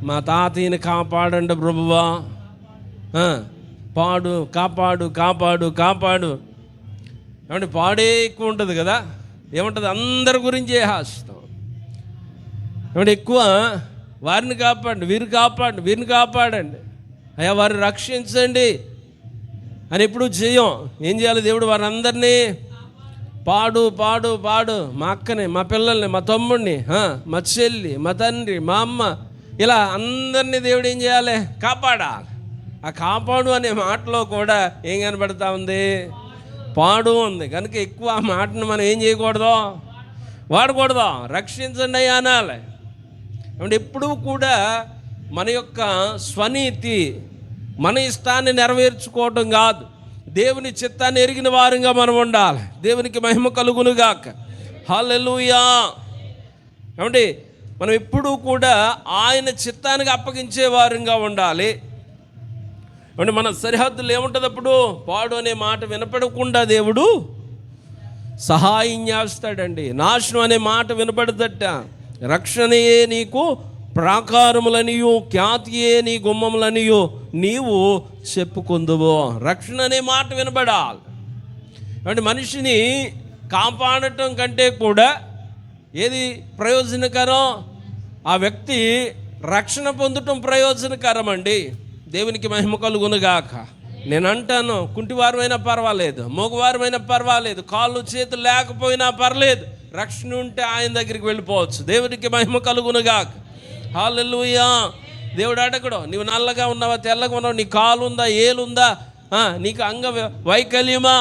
మా తాతయ్యని కాపాడండి ప్రభువా, పాడు కాపాడు కాపాడు కాపాడు. ఏమంటే పాడే ఎక్కువ ఉంటుంది కదా. ఏముంటుంది? అందరి గురించి హాస్తం. ఏమంటే ఎక్కువ వారిని కాపాడండి, వీరిని కాపాడండి, అయ్యా వారిని రక్షించండి అని ఎప్పుడు చేయం. ఏం చేయాలి? దేవుడు వారందరినీ పాడు పాడు పాడు, మా అక్కని, మా పిల్లల్ని, మా తమ్ముడిని, మా చెల్లి, మా తండ్రి, మా అమ్మ, ఇలా అందరినీ దేవుడు ఏం చేయాలి? కాపాడాలి. ఆ కాపాడు అనే మాటలో కూడా ఏం కనబడతా ఉంది? పాడు ఉంది. కనుక ఎక్కువ ఆ మాటను మనం ఏం చేయకూడదు? వాడకూడదు. రక్షించండి అయ్యా అనాలి. అంటే ఎప్పుడూ కూడా మన యొక్క స్వనీతి, మన ఇష్టాన్ని నెరవేర్చుకోవటం కాదు, దేవుని చిత్తాన్ని ఎరిగిన వారంగా మనం ఉండాలి. దేవునికి మహిమ కలుగునుగాక. హల్లెలూయా. ఏమంటే మనం ఎప్పుడూ కూడా ఆయన చిత్తానికి అప్పగించే వారంగా ఉండాలి. అంటే మన సరిహద్దులు ఏముంటుంది? అప్పుడు పాడు అనే మాట వినపడకుండా దేవుడు సహాయం చేస్తాడండి. నాశనం అనే మాట వినపడదట. రక్షణయే నీకు ప్రాకారములనియు, ఖ్యాతియే నీ గుమ్మములనియు నీవు చెప్పుకుందువో. రక్షణ అనే మాట వినబడాలి. అంటే మనిషిని కాపాడటం కంటే కూడా ఏది ప్రయోజనకరం? ఆ వ్యక్తి రక్షణ పొందటం ప్రయోజనకరం అండి. దేవునికి మహిమ కలుగునుగాక. నేను అంటాను, కుంటివారమైనా పర్వాలేదు, మగవారమైనా పర్వాలేదు, కాళ్ళు చేతులు లేకపోయినా పర్లేదు, రక్షణ ఉంటే ఆయన దగ్గరికి వెళ్ళిపోవచ్చు. దేవునికి మహిమ కలుగునుగాక. హల్లెలూయా. దేవుడు అడగడు, నీవు నల్లగా ఉన్నావా, తెల్లగా ఉన్నావా, నీ కాలు ఉందా, ఏలుందా, నీకు అంగ వైకల్యమా,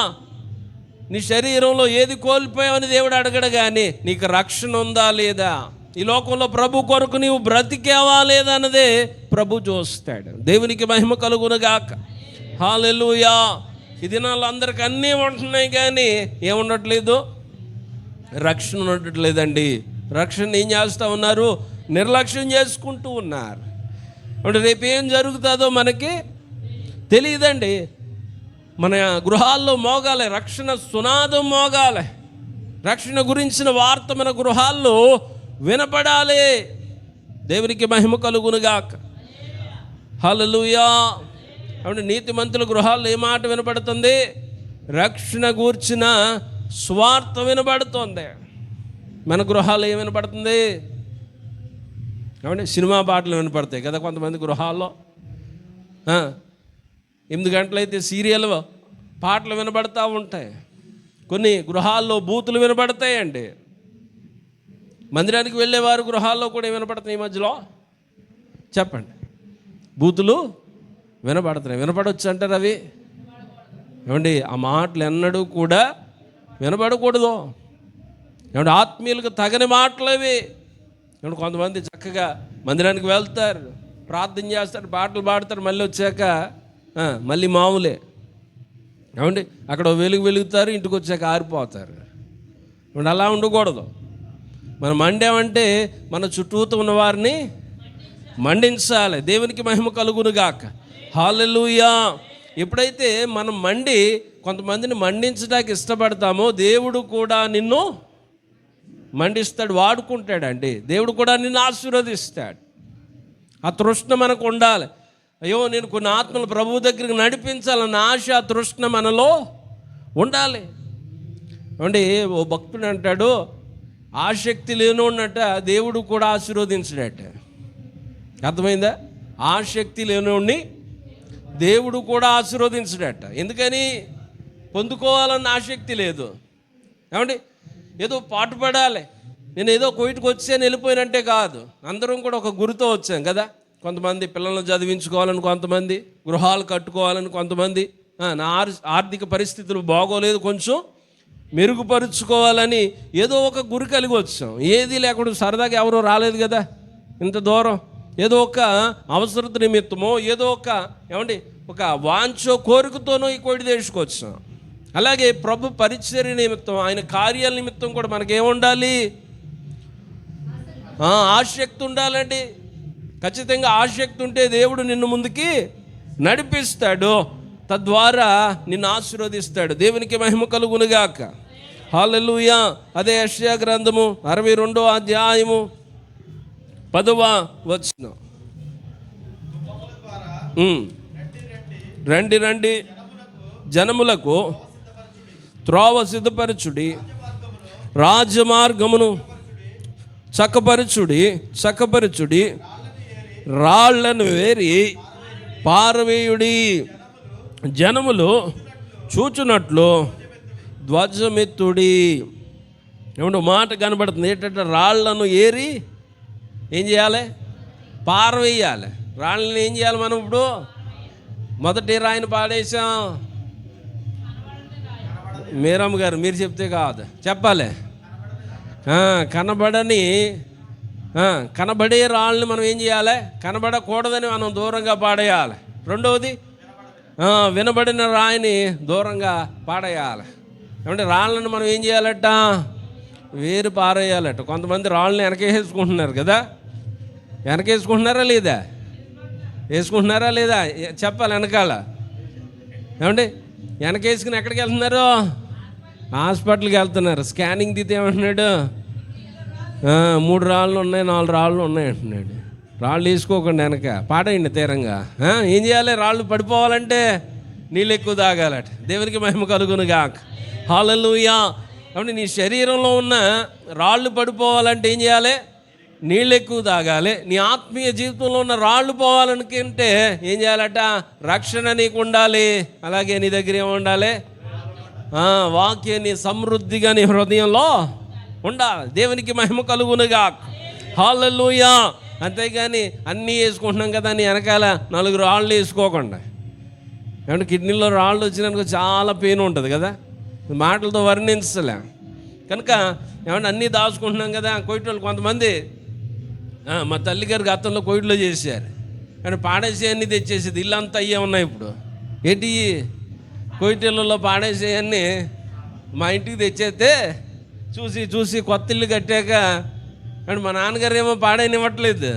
నీ శరీరంలో ఏది కోల్పోయావని దేవుడు అడగడు. కానీ నీకు రక్షణ ఉందా లేదా, ఈ లోకంలో ప్రభు కొరకు నీవు బ్రతికేవా లేదా అన్నదే ప్రభు చూస్తాడు. దేవునికి మహిమ కలుగునుగాక. హల్లెలూయా. ఈ దినాల్లో అందరికి అన్నీ ఉంటున్నాయి కానీ ఏముండట్లేదు? రక్షణ ఉండట్లేదండి. రక్షణ ఏం చేస్తూ ఉన్నారు? నిర్లక్ష్యం చేసుకుంటూ ఉన్నారు. అంటే రేపు ఏం జరుగుతుందో మనకి తెలియదండి. మన గృహాల్లో మోగాలి, రక్షణ సునాదం మోగాలి, రక్షణ గురించిన వార్త మన గృహాల్లో వినపడాలి. దేవునికి మహిమ కలుగునుగాక. హల్లెలూయా. అంటే నీతిమంతుల గృహాల్లో ఏ మాట వినపడుతుంది? రక్షణ గూర్చిన స్వార్థ వినబడుతుంది. మన గృహాల్లో ఏం వినపడుతుంది? ఏమంటే సినిమా పాటలు వినపడతాయి కదా కొంతమంది గృహాల్లో. 8 గంటలైతే సీరియల్ పాటలు వినబడతా ఉంటాయి. కొన్ని గృహాల్లో బూతులు వినబడతాయండి. మందిరానికి వెళ్ళేవారు గృహాల్లో కూడా వినపడుతున్నాయి. ఈ మధ్యలో చెప్పండి, బూతులు వినపడుతున్నాయి. వినపడవచ్చు అంటారు అవి? ఏమండి ఆ మాటలు ఎన్నడూ కూడా వినపడకూడదు. ఏమంటే ఆత్మీయులకు తగని మాటలు అవి. ఏమంటే కొంతమంది చక్కగా మందిరానికి వెళ్తారు, ప్రార్థన చేస్తారు, పాటలు పాడతారు, మళ్ళీ వచ్చాక మళ్ళీ మామూలే. ఏమండి అక్కడ వెలుగుతారు, ఇంటికి వచ్చాక ఆరిపోతారు. ఏమంటే అలా ఉండకూడదు. మనం మండామంటే మన చుట్టూతో ఉన్న వారిని మండించాలి. దేవునికి మహిమ కలుగునుగాక. హల్లెలూయా. ఎప్పుడైతే మనం కొంతమందిని మండించడానికి ఇష్టపడతామో దేవుడు కూడా నిన్ను మండిస్తాడు, వాడుకుంటాడండి. దేవుడు కూడా నిన్ను ఆశీర్వదిస్తాడు. ఆ తృష్ణ మనకు ఉండాలి. అయ్యో, నేను కొన్ని ఆత్మలు ప్రభువు దగ్గరికి నడిపించాలన్న ఆశ, తృష్ణ మనలో ఉండాలి. ఏమండి, ఓ భక్తుడు అంటాడు, ఆసక్తి లేనోడట దేవుడు కూడా ఆశీర్వదించడట. అర్థమైందా? ఆసక్తి లేనోడిని దేవుడు కూడా ఆశీర్వదించడట. ఎందుకని? పొందుకోవాలన్న ఆసక్తి లేదు. ఏమండి, ఏదో పాటు పడాలి, నేను ఏదో కోయిట్కి వచ్చాను వెళ్ళిపోయినంటే కాదు. అందరం కూడా ఒక గురితో వచ్చాం కదా. కొంతమంది పిల్లలను చదివించుకోవాలని, కొంతమంది గృహాలు కట్టుకోవాలని, కొంతమంది నా ఆర్థిక పరిస్థితులు బాగోలేదు, కొంచెం మెరుగుపరుచుకోవాలని ఏదో ఒక గురి కలిగి వచ్చాం. ఏది లేకుండా సరదాగా ఎవరో రాలేదు కదా ఇంత దూరం. ఏదో ఒక అవసరత నిమిత్తమో, ఏదో ఒక వాంఛో కోరికతోనో ఈ కోడి దేశకొచ్చాం. అలాగే ప్రభు పరిచర్య నిమిత్తం, ఆయన కార్యాల నిమిత్తం కూడా మనకేముండాలి? ఆసక్తి ఉండాలండి. ఖచ్చితంగా ఆసక్తి ఉంటే దేవుడు నిన్ను ముందుకి నడిపిస్తాడు, తద్వారా నిన్ను ఆశీర్వదిస్తాడు. దేవునికి మహిమ కలుగునుగాక. హల్లెలూయా. అదే యెషయా గ్రంథము 62వ అధ్యాయము 10వ వచనం. రండి రండి, జనములకు త్రోవ సిద్ధపరచుడి, రాజమార్గమును చక్కపరచుడి, రాళ్లను వేరి పారవేయుడి, జనములు చూచునట్లు ధ్వజమెత్తుడి. ఏమంటే మాట కనబడుతుంది ఏంటంటే, రాళ్లను ఏరి ఏం చేయాలి? పారవేయాలి. రాళ్ళని ఏం చేయాలి? మనం ఇప్పుడు మొదటి రాయిని పాడేసాం. మీరమ్మ గారు మీరు చెప్తే కాదు, చెప్పాలి. కనబడే రాళ్ళని మనం ఏం చేయాలి? కనబడకూడదని మనం దూరంగా పాడేయాలి. రెండవది, వినబడిన రాయిని దూరంగా పాడేయాలి. ఏమంటే రాళ్ళను మనం ఏం చేయాలట? వేరు పారేయాలట. కొంతమంది రాళ్ళని వెనకేసుకుంటున్నారు కదా. వెనకేసుకుంటున్నారా లేదా? వేసుకుంటున్నారా లేదా? చెప్పాలి. వెనకాల ఏమండి వెనకేసుకుని ఎక్కడికి వెళ్తున్నారు? హాస్పిటల్కి వెళ్తున్నారు. స్కానింగ్ తీతే ఏమంటున్నాడు? 3 రాళ్ళు ఉన్నాయి, 4 రాళ్ళు ఉన్నాయి అంటున్నాడు. రాళ్ళు వేసుకోకండి, వెనక పాడేయండి తీరంగా. ఏం చేయాలి? రాళ్ళు పడిపోవాలంటే నీళ్ళు ఎక్కువ తాగాలట. దేవునికి మహిమ కలుగునుగాక. హల్లెలూయా. కాబట్టి నీ శరీరంలో ఉన్న రాళ్ళు పడిపోవాలంటే ఏం చేయాలి? నీళ్ళు ఎక్కువ తాగాలి. నీ ఆత్మీయ జీవితంలో ఉన్న రాళ్ళు పోవాలనుకుంటే ఏం చేయాలట? రక్షణ నీకు ఉండాలి. అలాగే నీ దగ్గర ఏముండాలి? వాక్యాన్ని సమృద్ధిగా నీ హృదయంలో ఉండాలి. దేవునికి మహిమ కలుగునుగాక. హల్లెలూయా. అంతేగాని అన్నీ వేసుకుంటున్నాం కదా అని వెనకాల 4 రాళ్ళు వేసుకోకుండా. ఏమంటే కిడ్నీలో రాళ్ళు వచ్చినాక చాలా పెయిన్ ఉంటుంది కదా, మాటలతో వర్ణించలే. కనుక ఏమంటే అన్నీ దాచుకుంటున్నాం కదా. కోయిటోళ్ళు కొంతమంది మా తల్లిగారు గతంలో కోయిట్లో చేశారు, కానీ పాడేసేయన్నీ తెచ్చేసేది. ఇల్లంతా అయ్యే ఉన్నాయి ఇప్పుడు. ఏంటి కోయిటోళ్ళలో పాడేసేయన్నీ మా ఇంటికి తెచ్చేస్తే చూసి కొత్త ఇల్లు కట్టాక అండ్ మా నాన్నగారు ఏమో పాడేయనివ్వట్లేదు.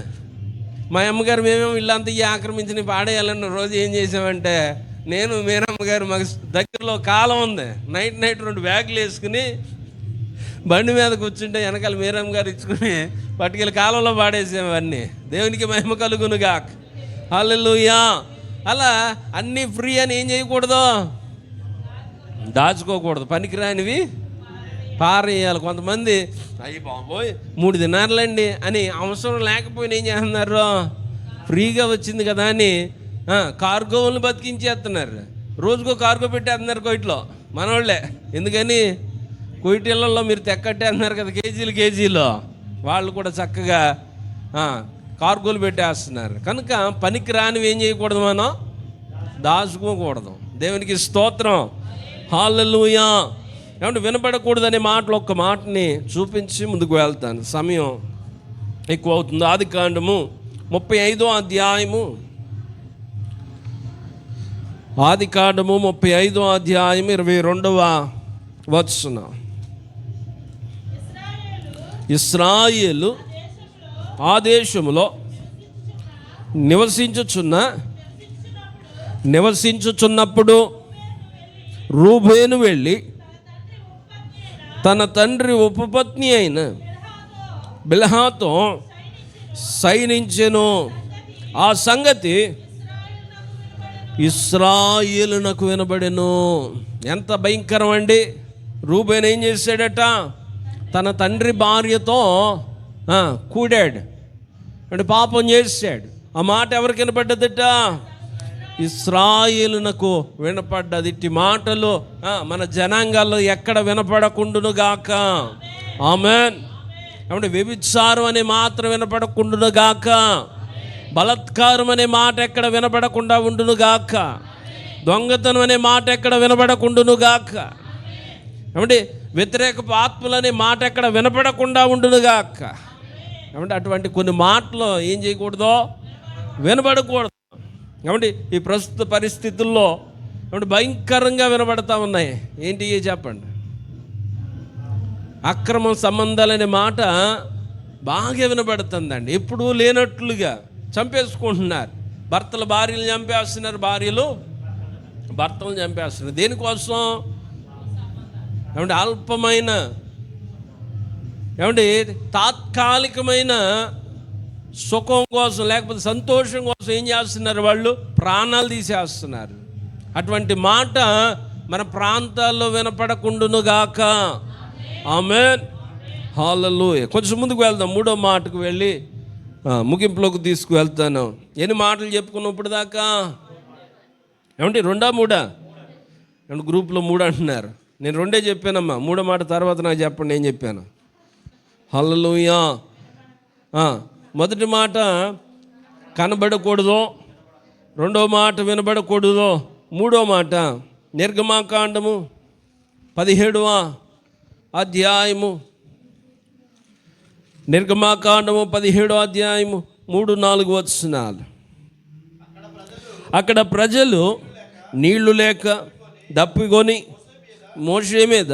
మా అమ్మగారు మేమేమో ఇల్లంతా ఆక్రమించి పాడేయాలన్న రోజు ఏం చేసామంటే, నేను మీరమ్మగారు మాకు దగ్గరలో కాలం ఉంది, నైట్ 2 బ్యాగులు వేసుకుని బండి మీద కూర్చుంటే వెనకాల మీరమ్మ గారు ఇచ్చుకుని పట్టుకెళ్ళి కాలంలో పాడేసామన్నీ. దేవునికి మహిమ కలుగునుగాక. హల్లెలూయా. అలా అన్నీ ఫ్రీ అని ఏం చేయకూడదు? దాచుకోకూడదు. పనికిరానివి పారేయాలి. కొంతమంది అయ్యి బాబోయ్ 3 దినారులండి అని అవసరం లేకపోయినా ఏం చేస్తున్నారు? ఫ్రీగా వచ్చింది కదా అని కార్గోలను బతికించేస్తున్నారు. రోజుకో కార్గో పెట్టేస్తున్నారు కోయిట్లో మనోళ్ళే. ఎందుకని? కోయిటిళ్ళల్లో మీరు తెక్కట్టేస్తున్నారు కదా కేజీలు. వాళ్ళు కూడా చక్కగా కార్గోలు పెట్టేస్తున్నారు. కనుక పనికి రానివి ఏం చేయకూడదు? మనం దాచుకోకూడదు. దేవునికి స్తోత్రం. హల్లెలూయా. ఏమంటే వినపడకూడదనే మాటలు ఒక్క మాటని చూపించి ముందుకు వెళ్తాను, సమయం ఎక్కువ అవుతుంది. ఆదికాండము 35వ అధ్యాయము, ఆదికాండము 35వ అధ్యాయం 22వ వచనం. ఇశ్రాయేలు ఆ దేశములో నివసించుచున్న నివసించుచున్నప్పుడు రూబేను వెళ్ళి తన తండ్రి ఉపపత్ని అయిన బిల్హాతో సైనించెను. ఆ సంగతి ఇశ్రాయేలునకు వినబడెను. ఎంత భయంకరం అండి! రూబేను ఏం చేశాడట? తన తండ్రి భార్యతో కూడాడు అంటే పాపం చేశాడు. ఆ మాట ఎవరికి వినపడ్డదట? ఇశ్రాయేలునకు వినపడ్డది. ఇట్టి మాటలు మన జనాంగాల్లో ఎక్కడ వినపడకుండును గాక. ఆమేన్. అంటే వ్యభిచారం అనే మాత్రం వినపడకుండును గాక. బలాత్కారం అనే మాట ఎక్కడ వినపడకుండా ఉండును గాక. దొంగతనం అనే మాట ఎక్కడ వినపడకుండును గాక. ఏమంటే వ్యతిరేకపు ఆత్మలు అనే మాట ఎక్కడ వినపడకుండా ఉండును గాక. ఏమంటే అటువంటి కొన్ని మాటలు ఏం చేయకూడదో? వినపడకూడదు. ఏమంటే ఈ ప్రస్తుత పరిస్థితుల్లో ఏమంటే భయంకరంగా వినపడతా ఉన్నాయి. ఏంటి చెప్పండి? అక్రమ సంబంధాలనే మాట బాగా వినబడుతుందండి. ఎప్పుడూ లేనట్లుగా చంపేసుకుంటున్నారు. భర్తలు భార్యలు చంపేస్తున్నారు, భార్యలు భర్తలు చంపేస్తున్నారు. దేనికోసం? ఏమంటే అల్పమైన ఏమంటే తాత్కాలికమైన సుఖం కోసం, లేకపోతే సంతోషం కోసం ఏం చేస్తున్నారు? వాళ్ళు ప్రాణాలు తీసేస్తున్నారు. అటువంటి మాట మన ప్రాంతాల్లో వినపడకుండును గాక. ఆమేన్. హల్లెలూయా. కొంచెం ముందుకు వెళ్దాం. 3వ మాటకు వెళ్ళి ముగింపులోకి తీసుకువెళ్తాను. ఎన్ని మాటలు చెప్పుకున్నప్పుడు దాకా? ఏమంటే 2 3? ఏమంటే గ్రూప్లో 3 అంటున్నారు. నేను 2 చెప్పానమ్మా. 3వ మాట తర్వాత నాకు చెప్పండి ఏం చెప్పాను. హల్లెలూయా. మొదటి మాట కనబడకూడదు, 2వ మాట వినబడకూడదు, 3వ మాట నిర్గమాకాండము 17వ అధ్యాయము, నిర్గమాకాండము 17వ అధ్యాయము 3-4 వచనాలు. అక్కడ ప్రజలు నీళ్లు లేక దప్పికొని మోషే మీద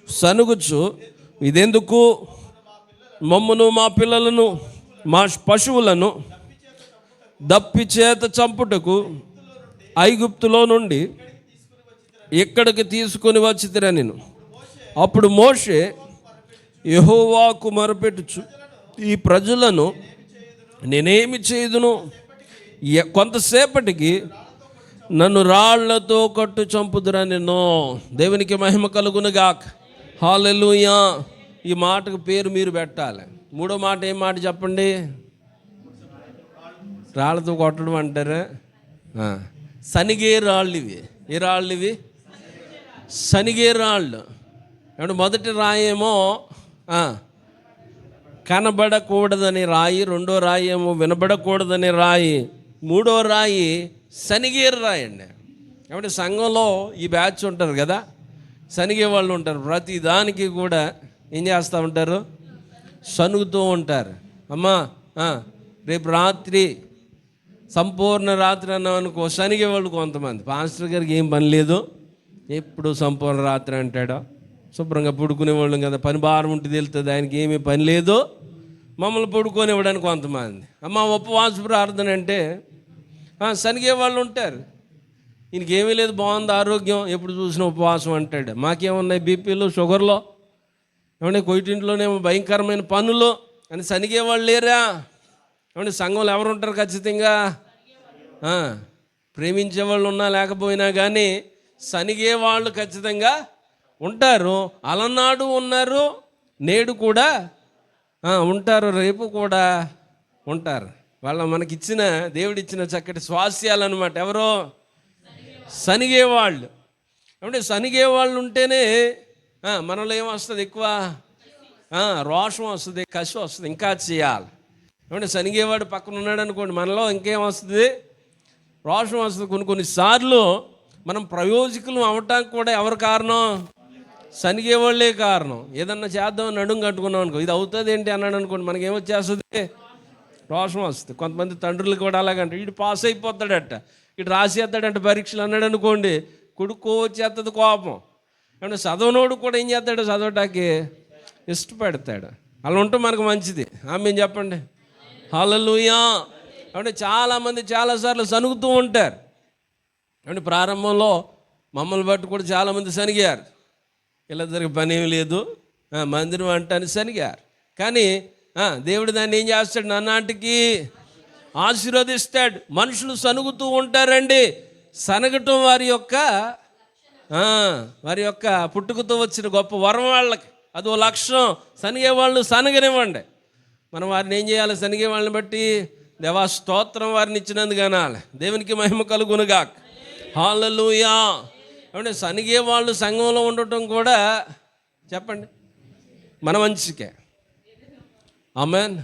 సనుగుచు, ఇదెందుకు? మమ్మును మా పిల్లలను మా పశువులను దప్పి చేత చంపుటకు ఐగుప్తులో నుండి ఇక్కడికి తీసుకొని వచ్చితిరా నేను. అప్పుడు మోషే యెహోవాకు మొరపెట్టుచు, ఈ ప్రజలను నేనేమి చేయుదును? కొంతసేపటికి నన్ను రాళ్లతో కట్టు చంపుదురా నేను. దేవునికి మహిమ కలుగును గాక. హల్లెలూయా. ఈ మాటకు పేరు మీరు పెట్టాలి. 3వ మాట ఏం మాట చెప్పండి? రాళ్ళతో కొట్టడం అంటారా? సనిగే రాళ్ళు ఇవి. ఏ రాళ్ళు ఇవి? సనిగే రాళ్ళు. ఏమంటే మొదటి రాయేమో కనబడకూడదని రాయి, 2వ రాయి ఏమో వినబడకూడదని రాయి, 3వ రాయి సనిగేరు రాయి అండి. ఏమంటే సంఘంలో ఈ బ్యాచ్ ఉంటారు కదా, సనిగే వాళ్ళు ఉంటారు. ప్రతి దానికి కూడా ఏం చేస్తూ ఉంటారు? సనుగుతూ ఉంటారు. అమ్మా రేపు రాత్రి సంపూర్ణ రాత్రి అన్నాం అనుకో, సనిగే వాళ్ళు కొంతమంది. పాస్టర్ గారికి ఏం పని లేదు, ఎప్పుడు సంపూర్ణ రాత్రి అంటాడో. శుభ్రంగా పడుకునేవాళ్ళం కదా, పని భారం ఉంటుంది వెళ్తుంది, ఆయనకి ఏమీ పని లేదు, మమ్మల్ని పడుకోనివ్వడానికి కొంతమంది. అమ్మ ఉపవాస ప్రార్థన అంటే సనిగే వాళ్ళు ఉంటారు. ఈయనకి ఏమీ లేదు, బాగుంది ఆరోగ్యం, ఎప్పుడు చూసిన ఉపవాసం అంటాడు. మాకేమున్నాయి బీపీలు, షుగర్లో, ఏమంటే కొయిటింట్లోనేమో భయంకరమైన పనులు అని సనిగే వాళ్ళు లేరా? ఏమంటే సంఘంలో ఎవరు ఉంటారు? ఖచ్చితంగా ప్రేమించే వాళ్ళు ఉన్నా లేకపోయినా కానీ సనిగే వాళ్ళు ఖచ్చితంగా ఉంటారు. అలనాడు ఉన్నారు, నేడు కూడా ఉంటారు, రేపు కూడా ఉంటారు. వాళ్ళ మనకిచ్చిన దేవుడిచ్చిన చక్కటి స్వాస్యాలు అనమాట. ఎవరో సనిగే వాళ్ళు. అంటే సనిగే వాళ్ళు ఉంటేనే మనలో ఏమొస్తుంది? ఎక్కువ రోషం వస్తుంది, కసి వస్తుంది, ఇంకా చేయాలి. ఏమంటే సనిగేవాడు పక్కన ఉన్నాడు అనుకోండి, మనలో ఇంకేం వస్తుంది? రోషం వస్తుంది. కొన్నిసార్లు మనం ప్రయోజకులు అవటానికి కూడా ఎవరు కారణం? సనిగేవాళ్ళే కారణం. ఏదన్నా చేద్దామని నడుము కట్టుకున్నాం అనుకో, ఇది అవుతుంది ఏంటి అన్నాడు అనుకోండి, మనకేమొచ్చేస్తుంది? రోషం వస్తుంది. కొంతమంది తండ్రులు కూడా అలాగంట, ఇటు పాస్ అయిపోతాడట, ఇటు రాసేస్తాడంట పరీక్షలు అన్నాడు అనుకోండి, కొడుకు వచ్చేస్తుంది కోపం. అంటే చదవనోడు కూడా ఏం చేస్తాడు? చదవటానికి ఇష్టపడతాడు. అలా ఉంటే మనకు మంచిది. ఆమె చెప్పండి. హల్లెలూయా. అంటే చాలామంది చాలాసార్లు సనుగుతూ ఉంటారు. అంటే ప్రారంభంలో మమ్మల్ని బట్టి కూడా చాలామంది సనిగారు. ఇలా జరిగే పని ఏమి లేదు, మందిరం అంటాను సనిగారు. కానీ దేవుడు దాన్ని ఏం చేస్తాడు? నానాటికి ఆశీర్వదిస్తాడు. మనుషులు సనుగుతూ ఉంటారండి. సనగటం వారి యొక్క పుట్టుకతో వచ్చిన గొప్ప వరం వాళ్ళకి, అదో లక్షణం. సనిగే వాళ్ళు సనగనివ్వండి. మనం వారిని ఏం చేయాలి? సనిగే వాళ్ళని బట్టి దేవా స్తోత్రం, వారిని ఇచ్చినందుకు అనాలి. దేవునికి మహిమ కలుగునుగాక. హల్లెలూయా. అంటే సనిగే వాళ్ళు సంఘంలో ఉండటం కూడా చెప్పండి మన మంచికే. ఆమేన్.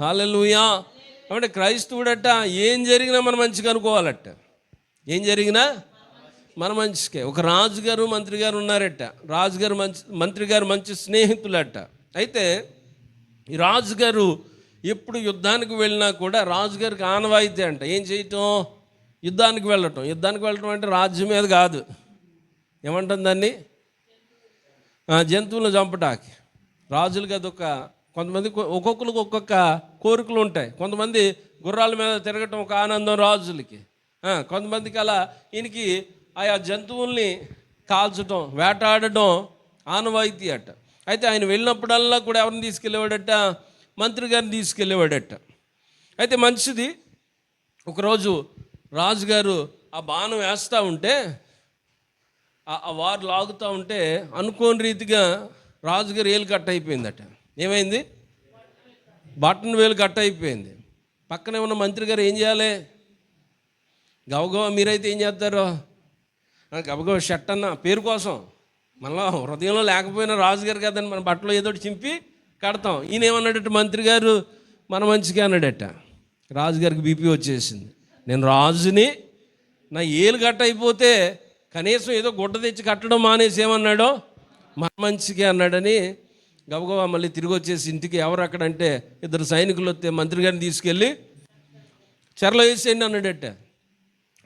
హల్లెలూయా. అంటే క్రైస్తవుడట ఏం జరిగినా మన మంచిగా అనుకోవాలట. ఏం జరిగినా మన మంచికే. ఒక రాజుగారు మంత్రి గారు ఉన్నారట. రాజుగారు మంత్రి గారు మంచి స్నేహితులట. అయితే ఈ రాజుగారు ఎప్పుడు యుద్ధానికి వెళ్ళినా కూడా రాజుగారికి ఆనవాయితీ అంట ఏం చేయటం? యుద్ధానికి వెళ్ళటం అంటే రాజ్యం మీద కాదు, ఏమంటుంది దాన్ని? జంతువులను చంపటానికి. రాజులకి అదొక, కొంతమంది ఒక్కొక్కరికి ఒక్కొక్క కోరికలు ఉంటాయి. కొంతమంది గుర్రాల మీద తిరగటం ఒక ఆనందం రాజులకి. కొంతమందికి అలా ఈయనకి ఆయా జంతువుల్ని కాల్చడం, వేటాడటం ఆనవాయితీ అట. అయితే ఆయన వెళ్ళినప్పుడల్లా కూడా ఎవరిని తీసుకెళ్ళేవాడట? మంత్రి గారిని తీసుకెళ్ళేవాడట. అయితే మంచిది. ఒకరోజు రాజుగారు ఆ బాణం వేస్తూ ఉంటే, ఆ వారు లాగుతూ ఉంటే అనుకోని రీతిగా రాజుగారు వేలు కట్ అయిపోయిందట. ఏమైంది? బటన్ వేలు కట్ అయిపోయింది. పక్కనే ఉన్న మంత్రి గారు ఏం చేయాలి? గబగబా మీరైతే ఏం చేస్తారు? గబగబా షర్ట్ అన్న పేరు కోసం, మనలో హృదయంలో లేకపోయినా రాజుగారు కదండి, మన బట్టలో ఏదో చింపి కడతాం. ఈయన ఏమన్నాడట? మంత్రి గారు మన మంచిగా అన్నాడట. రాజుగారికి బీపీ వచ్చేసింది. నేను రాజుని, నా ఏలు కట్ అయిపోతే కనీసం ఏదో గుడ్డ తెచ్చి కట్టడం మానేసి ఏమన్నాడో మన మంచిగా అన్నాడని గబగబా మళ్ళీ తిరిగి వచ్చేసి ఇంటికి, ఎవరు అక్కడంటే ఇద్దరు సైనికులు వస్తే మంత్రి గారిని తీసుకెళ్ళి చెరలో వేసేయండి అన్నాడట.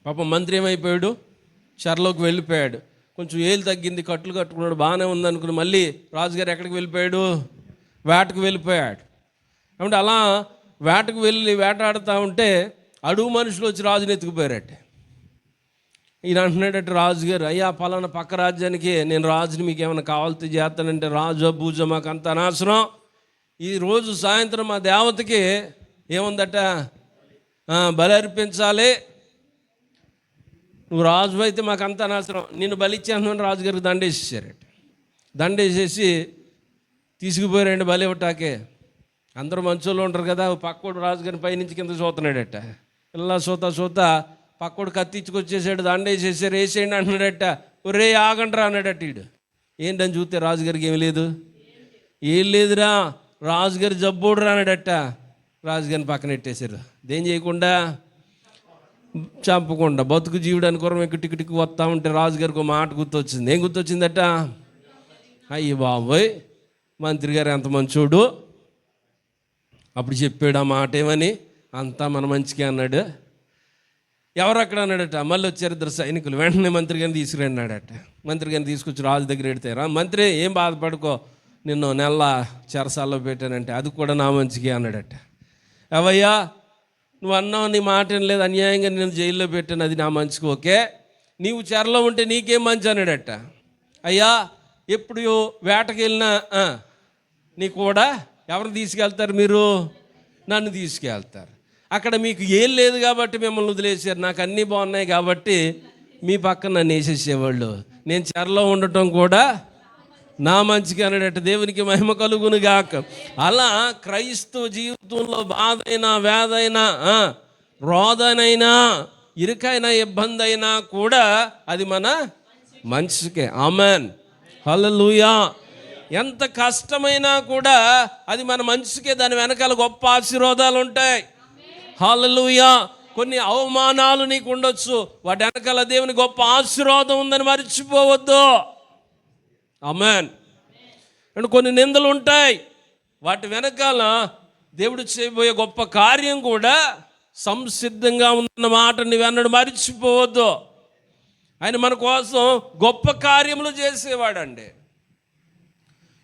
పాపం మంత్రి ఏమైపోయాడు? చెరలోకి వెళ్ళిపోయాడు. కొంచెం ఏలు తగ్గింది, కట్లు కట్టుకున్నాడు, బాగానే ఉందనుకుని మళ్ళీ రాజుగారు ఎక్కడికి వెళ్ళిపోయాడు? వేటకు వెళ్ళిపోయాడు. అంటే అలా వేటకు వెళ్ళి వేటాడుతూ ఉంటే అడుగు మనుషులు వచ్చి రాజుని ఎత్తుకుపోయారట. ఈయన అంటున్నాడట రాజుగారు, అయ్యా పలానా పక్క రాజ్యానికి నేను రాజుని, మీకు ఏమైనా కావాల్సి చేస్తానంటే రాజు బూజ మాకు అంత అనవసరం. ఈరోజు సాయంత్రం మా దేవతకి ఏముందట? బలి అర్పించాలి. నువ్వు రాజు అయితే మాకు అంత అనవసరం, నిన్ను బలిచ్చేస్తున్నాను. రాజుగారికి దండేసేసారట. దండేసేసి తీసుకుపోయారండి బలి ఇవ్వటాకే. అందరూ మంచోళ్ళు ఉంటారు కదా. పక్కోడు రాజుగారిని పైనుంచి కింద చూస్తున్నాడట. ఇలా చూతా పక్కోడు కత్తిచ్చుకొచ్చేసాడు. దండేసేసారు. వేసేయండి అంటున్నాడట. ఒరే ఆగండ్రా అన్నాడట. వీడు ఏంటని చూస్తే రాజుగారికి ఏమి లేదు. ఏం లేదురా, రాజుగారి జబ్బోడు రానాడట. రాజుగారిని పక్కన పెట్టేశారు. దేం చేయకుండా, చంపకుండా. బతుకు జీవుడానికి కొరం టిక్కి వస్తూ ఉంటే రాజుగారికి ఒక మాట గుర్తొచ్చింది. ఏం గుర్తొచ్చిందట? అయ్యి బాబోయ్, మంత్రి గారు ఎంత మంచోడు. అప్పుడు చెప్పాడు ఆ మాట ఏమని? అంతా మన మంచిగా అన్నాడు. ఎవరు అక్కడ అన్నాడట. మళ్ళీ వచ్చారు ఇద్దరు సైనికులు. వెంటనే మంత్రి గారిని తీసుకురన్నాడట. మంత్రి గారిని తీసుకొచ్చి రాజు దగ్గర పెడతారా. మంత్రి ఏం బాధపడుకో, నిన్ను నెల చెరసాల్లో పెట్టానంటే అది కూడా నా మంచిగా అన్నాడట. అవయ్యా నువ్వు అన్నావు, నీ మాట ఏం లేదు, అన్యాయంగా నేను జైల్లో పెట్టాను, అది నా మంచికి ఓకే. నీవు చెరలో ఉంటే నీకేం మంచి అన్నాడట. అయ్యా ఎప్పుడు వేటకి వెళ్ళినా నీ కూడా ఎవరిని తీసుకెళ్తారు? మీరు నన్ను తీసుకెళ్తారు. అక్కడ మీకు ఏం లేదు కాబట్టి మిమ్మల్ని వదిలేసారు, నాకు అన్నీ బాగున్నాయి కాబట్టి మీ పక్కన నన్ను వేసేసేవాళ్ళు. నేను చెరలో ఉండటం కూడా నా మంచిగా అన్నాడట. దేవునికి మహిమ కలుగును గాక. అలా క్రైస్తవ జీవితంలో బాధైనా, వేదైనా, రోదనైనా, ఇరుకైనా, ఇబ్బంది అయినా కూడా అది మన మంచికే. ఆమెన్. హల్లెలూయా. ఎంత కష్టమైనా కూడా అది మన మంచికే. దాని వెనకాల గొప్ప ఆశీర్వాదాలు ఉంటాయి. హల్లెలూయా. కొన్ని అవమానాలు నీకు ఉండొచ్చు, వాటి వెనకాల దేవుని గొప్ప ఆశీర్వాదం ఉందని మర్చిపోవద్దు. ఆమేన్. అండ్ కొన్ని నిందలు ఉంటాయి, వాటి వెనకాల దేవుడు చేయబోయే గొప్ప కార్యం కూడా సంసిద్ధంగా ఉన్న మాట నీవెన్నడు మర్చిపోవద్దు. ఆయన మన కోసం గొప్ప కార్యములు చేసేవాడండి.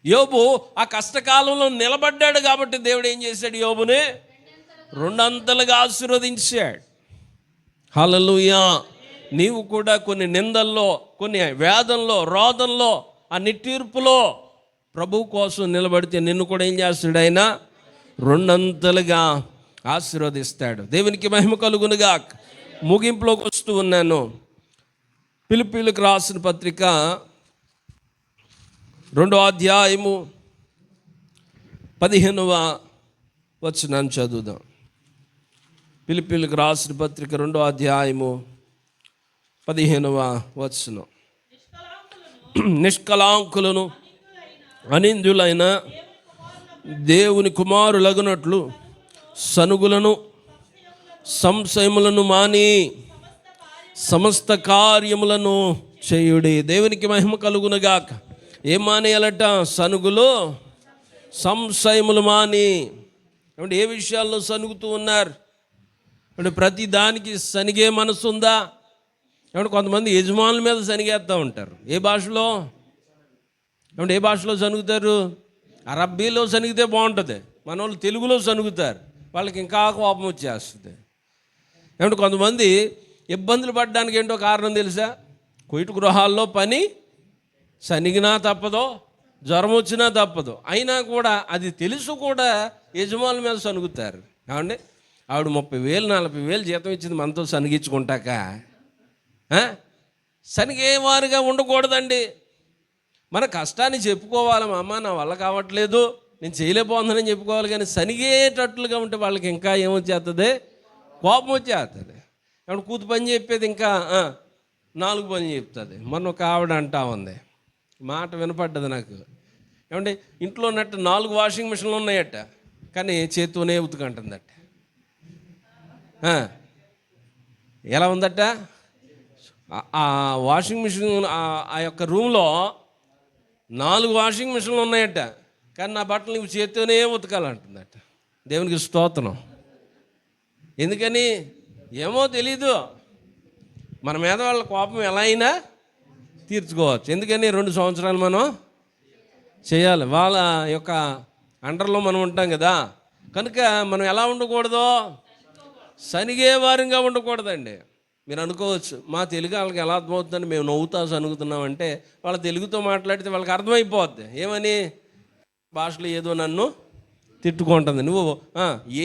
యోబు ఆ కష్టకాలంలో నిలబడ్డాడు కాబట్టి దేవుడు ఏం చేశాడు? యోబుని రెండంతలుగా ఆశీర్వదించాడు. హల్లెలూయా. నీవు కూడా కొన్ని నిందల్లో, కొన్ని వేదంలో, రోదంలో, ఆ నిట్టూర్పులో ప్రభు కోసం నిలబడితే నిన్ను కూడా ఏం చేస్తాడు ఆయన? రెండంతలుగా ఆశీర్వదిస్తాడు. దేవునికి మహిమ కలుగునుగా. ముగింపులోకి వస్తూ ఉన్నాను. ఫిలిప్పీయులకు రాసిన పత్రిక 2వ అధ్యాయము 15వ వచనాన్ని చదువుదాం. ఫిలిప్పీయులకు రాసిన పత్రిక 2వ అధ్యాయము 15వ వచనం. నిష్కళంకులను అనిందులైన దేవుని కుమారులగునట్లు సనుగులను సంశయములను మాని సమస్త కార్యములను చేయుడి. దేవునికి మహిమ కలుగునుగాక. ఏం మానేయాలట? సనుగులు, సంశయములు మాని. అంటే ఏ విషయాల్లో సనుగుతూ ఉన్నారు? అంటే ప్రతి దానికి సనిగే మనసు ఉందా? ఏమంటే కొంతమంది యజమానుల మీద సనిగేస్తూ ఉంటారు. ఏ భాషలో? ఏమంటే ఏ భాషలో సనుగుతారు? అరబ్బీలో సనిగితే బాగుంటుంది. మన వాళ్ళు తెలుగులో సనుగుతారు, వాళ్ళకి ఇంకా కోపం వచ్చేస్తుంది. ఏమంటే కొంతమంది ఇబ్బందులు పడడానికి ఏంటో కారణం తెలుసా? కొయిటు గృహాల్లో పని సనిగినా తప్పదో, జ్వరం వచ్చినా తప్పదు, అయినా కూడా అది తెలుసు కూడా యజమానుల మీద సనుగుతారు. ఏమండి, ఆవిడ 30,000 40,000 జీతం ఇచ్చింది మనతో సనిగించుకుంటాక సనిగేవారుగా ఉండకూడదండి. మన కష్టాన్ని చెప్పుకోవాలి, మా అమ్మ నా వల్ల కావట్లేదు, నేను చేయలేకపోతున్నానని చెప్పుకోవాలి. కానీ సనిగేటట్లుగా ఉంటే వాళ్ళకి ఇంకా ఏమొచ్చేస్తుంది? కోపం వచ్చేస్తుంది. ఏమన్నా కూతు పని చెప్పేది ఇంకా 4 పని చెప్తుంది. మొన్న ఒక ఆవిడ అంటా ఉంది, మాట వినపడ్డది నాకు. ఏమంటే ఇంట్లో ఉన్నట్టు 4 వాషింగ్ మిషన్లు ఉన్నాయట, కానీ చేత్తోనే ఉతుకంటుందట. ఎలా ఉందట? ఆ వాషింగ్ మిషన్ ఆ యొక్క రూమ్లో 4 వాషింగ్ మిషన్లు ఉన్నాయట, కానీ నా బట్టలు నువ్వు చేత్తోనే ఉతకాలంటుందట. దేవునికి స్తోత్రం. ఎందుకని ఏమో తెలీదు. మన మీద వాళ్ళ కోపం ఎలా అయినా తీర్చుకోవచ్చు. ఎందుకని 2 సంవత్సరాలు మనం చేయాలి, వాళ్ళ యొక్క అండర్లో మనం ఉంటాం కదా. కనుక మనం ఎలా ఉండకూడదు? సనిగే వారంగా ఉండకూడదండి. మీరు అనుకోవచ్చు, మా తెలుగు వాళ్ళకి ఎలా అర్థమవుతుందని మేము నవ్వుతా సనుగుతున్నామంటే, వాళ్ళ తెలుగుతో మాట్లాడితే వాళ్ళకి అర్థమైపోద్ది. ఏమని? భాషలో ఏదో నన్ను తిట్టుకుంటుంది, నువ్వు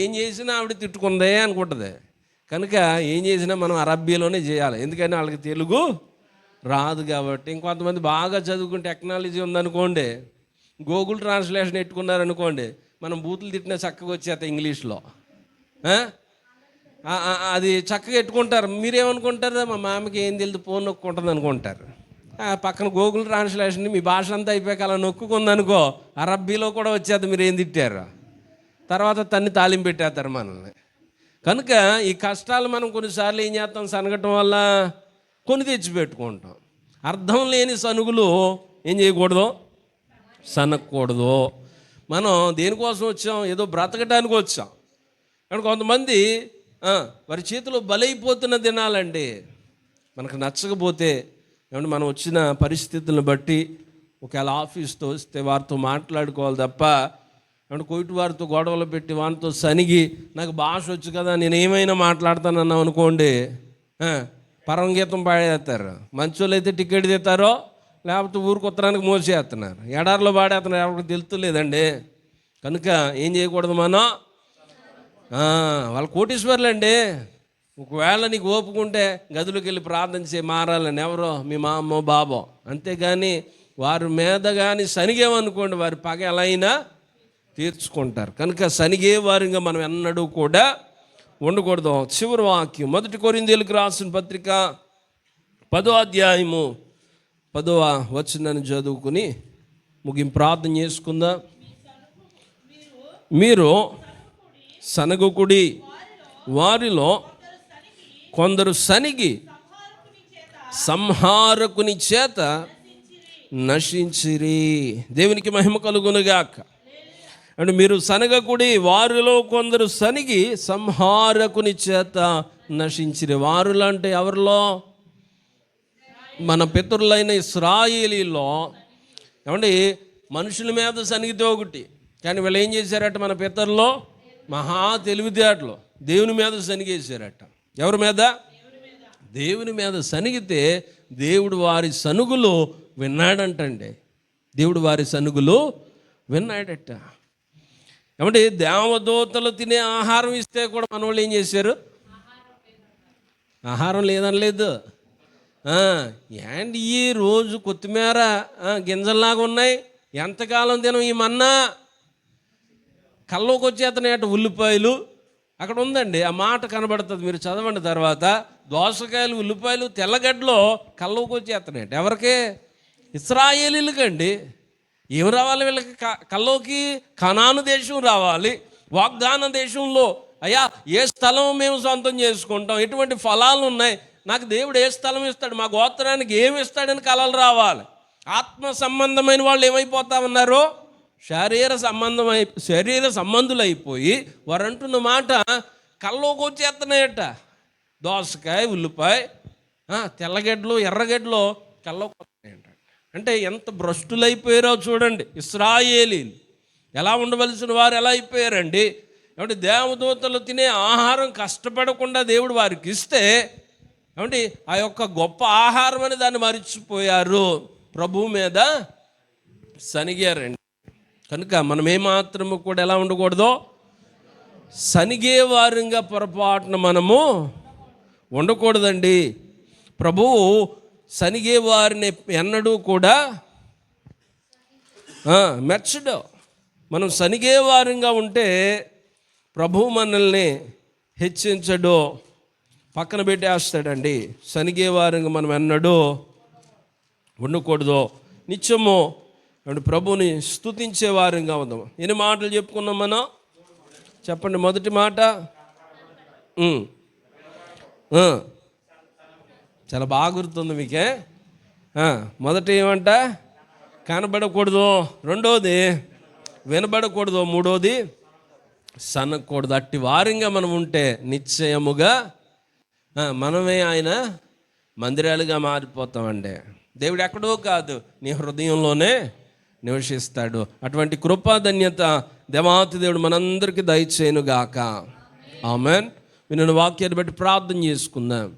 ఏం చేసినా ఆవిడ తిట్టుకుందే అనుకుంటుంది. కనుక ఏం చేసినా మనం అరబ్బీలోనే చేయాలి, ఎందుకని వాళ్ళకి తెలుగు రాదు కాబట్టి. ఇంకొంతమంది బాగా చదువుకుని టెక్నాలజీ ఉందనుకోండి, గూగుల్ ట్రాన్స్లేషన్ పెట్టుకున్నారనుకోండి, మనం బూతులు తిట్టినా చక్కగా వచ్చేస్తాయి ఇంగ్లీష్లో. అది చక్కగా పెట్టుకుంటారు. మీరేమనుకుంటారు? మా మామకి ఏం తెలియదు, ఫోన్ నొక్కుంటుంది అనుకుంటారు. పక్కన గూగుల్ ట్రాన్స్లేషన్ మీ భాష అంతా అయిపోయాక అలా నొక్కుందనుకో, అరబ్బీలో కూడా వచ్చేది మీరు ఏం తిట్టారు. తర్వాత తన్ని తాలింపు పెట్టేస్తారు మనల్ని. కనుక ఈ కష్టాలు మనం కొన్నిసార్లు ఏం చేస్తాం? సనగటం వల్ల కొని తెచ్చిపెట్టుకుంటాం. అర్థం లేని సనుగులు ఏం చేయకూడదు? సనగకూడదు. మనం దేనికోసం వచ్చాం? ఏదో బ్రతకడానికి వచ్చాం. కానీ కొంతమంది వారి చేతిలో బలైపోతున్న దినాలండి. మనకు నచ్చకపోతే ఏమంటే మనం వచ్చిన పరిస్థితులను బట్టి ఒకవేళ ఆఫీస్తో వస్తే వారితో మాట్లాడుకోవాలి తప్ప, ఏమంటే కొయిటి వారితో గొడవలు పెట్టి వారితో సనిగి నాకు భాష వచ్చు కదా నేను ఏమైనా మాట్లాడతానన్నాం అనుకోండి, పరమగీతం పాడేస్తారు. మంచోళ్ళు అయితే టికెట్ తీస్తారో, లేకపోతే ఊరికి ఉత్తరానికి మోసేస్తున్నారు. ఎడారిలో పాడేస్తున్నారు, ఎవరికి తెలుతులేదండి. కనుక ఏం చేయకూడదు మనం? వాళ్ళ కోటీశ్వర్లండి. ఒకవేళ నీకు ఓపుకుంటే గదిలోకి వెళ్ళి ప్రార్థన చేసి మారాలని, ఎవరో మీ మా అమ్మో బాబో. అంతేగాని వారి మీద కానీ సనిగేమనుకోండి, వారి పగ ఎలా అయినా తీర్చుకుంటారు. కనుక సనిగే వారిగా మనం ఎన్నడూ కూడా ఉండకూడదు. చివరి వాక్యం 1 కొరింథీయులకు రాసిన పత్రిక 10వ అధ్యాయము 10వ వచనాన్ని చదువుకుని ముగింపు ప్రార్థన చేసుకుందాం. మీరు సనగకుడి, వారిలో కొందరు సనిగి సంహారకుని చేత నశించిరి. దేవునికి మహిమ కలుగునుగాక. అంటే మీరు సనగకుడి, వారిలో కొందరు సనిగి సంహారకుని చేత నశించిరి. వారులు అంటే ఎవరిలో? మన పితరులైన ఇశ్రాయేలీలో. ఏమండి, మనుషుల మీద సనిగితే ఒకటి, కానీ వీళ్ళు ఏం చేశారట? మన పితరులో మహా తెలివితేటలు దేవుని మీద సనిగేశారట. ఎవరి మీద? దేవుని మీద సనిగితే దేవుడు వారి సనుగులు విన్నాడంటండి. దేవుడు వారి సనుగులు విన్నాడట. ఏమంటే దేవదూతలు తినే ఆహారం ఇస్తే కూడా మన వాళ్ళు ఏం చేశారు? ఆహారం లేదనలేదు. ఏంటి ఈ రోజు కొత్తిమీర గింజల్లాగా ఉన్నాయి, ఎంతకాలం తినం ఈ మన్నా, కల్లోకి వచ్చేతనేట ఉల్లిపాయలు. అక్కడ ఉందండి, ఆ మాట కనబడుతుంది, మీరు చదవండి తర్వాత. దోసకాయలు, ఉల్లిపాయలు, తెల్లగడ్డలో కల్లోకి వచ్చేతనేట. ఎవరికే? ఇశ్రాయేలీలకండి. ఏం రావాలి వీళ్ళకి? కల్లోకి కనాను దేశం రావాలి. వాగ్దాన దేశంలో అయ్యా ఏ స్థలం మేము సొంతం చేసుకుంటాం, ఎటువంటి ఫలాలు ఉన్నాయి, నాకు దేవుడు ఏ స్థలం ఇస్తాడు, మా గోత్రానికి ఏమి ఇస్తాడని కలలు రావాలి. ఆత్మ సంబంధమైన వాళ్ళు ఏమైపోతా ఉన్నారో శరీర సంబంధులు అయిపోయి వారు అంటున్న మాట కల్లోకి వచ్చేస్తున్నాయట. దోసకాయ, ఉల్లిపాయ, తెల్లగడ్డలు, ఎర్రగడ్డలు కల్లోకి వస్తున్నాయంట. అంటే ఎంత భ్రష్టులైపోయారో చూడండి. ఇశ్రాయేలీలు ఎలా ఉండవలసిన వారు ఎలా అయిపోయారండి. ఏమంటే దేవదూతలు తినే ఆహారం కష్టపడకుండా దేవుడు వారికి ఇస్తే, ఏమంటే ఆ యొక్క గొప్ప ఆహారం అని దాన్ని మరిచిపోయారు, ప్రభువు మీద సనిగారండి. కనుక మనం ఏమాత్రము కూడా ఎలా ఉండకూడదో, సనిగే వారంగా పొరపాటున మనము ఉండకూడదండి. ప్రభువు సనిగే వారిని ఎన్నడూ కూడా మెచ్చడు. మనం సనిగే వారంగా ఉంటే ప్రభువు మనల్ని హెచ్చించడు, పక్కన పెట్టేస్తాడండి. సనిగే వారంగా మనం ఎన్నడూ ఉండకూడదు. నిత్యము ప్రభువుని స్తుతించే వారంగా ఉందాం. ఎన్ని మాటలు చెప్పుకున్నాం మనం? చెప్పండి. మొదటి మాట చాలా బాగా గుర్తుంది మీకే. మొదటి ఏమంట? కనబడకూడదు. రెండోది వినబడకూడదు. మూడోది సనకూడదు. అట్టి వారంగా మనం ఉంటే నిశ్చయముగా మనమే ఆయన మందిరాలుగా మారిపోతామండి. దేవుడు ఎక్కడో కాదు, నీ హృదయంలోనే నివసిస్తాడు. అటువంటి కృపాధన్యత దేవాతి దేవుడు మనందరికీ దయచేయునుగాక. ఆమెన్. విన్న వాక్యాన్ని బట్టి ప్రార్థన చేసుకుందాం.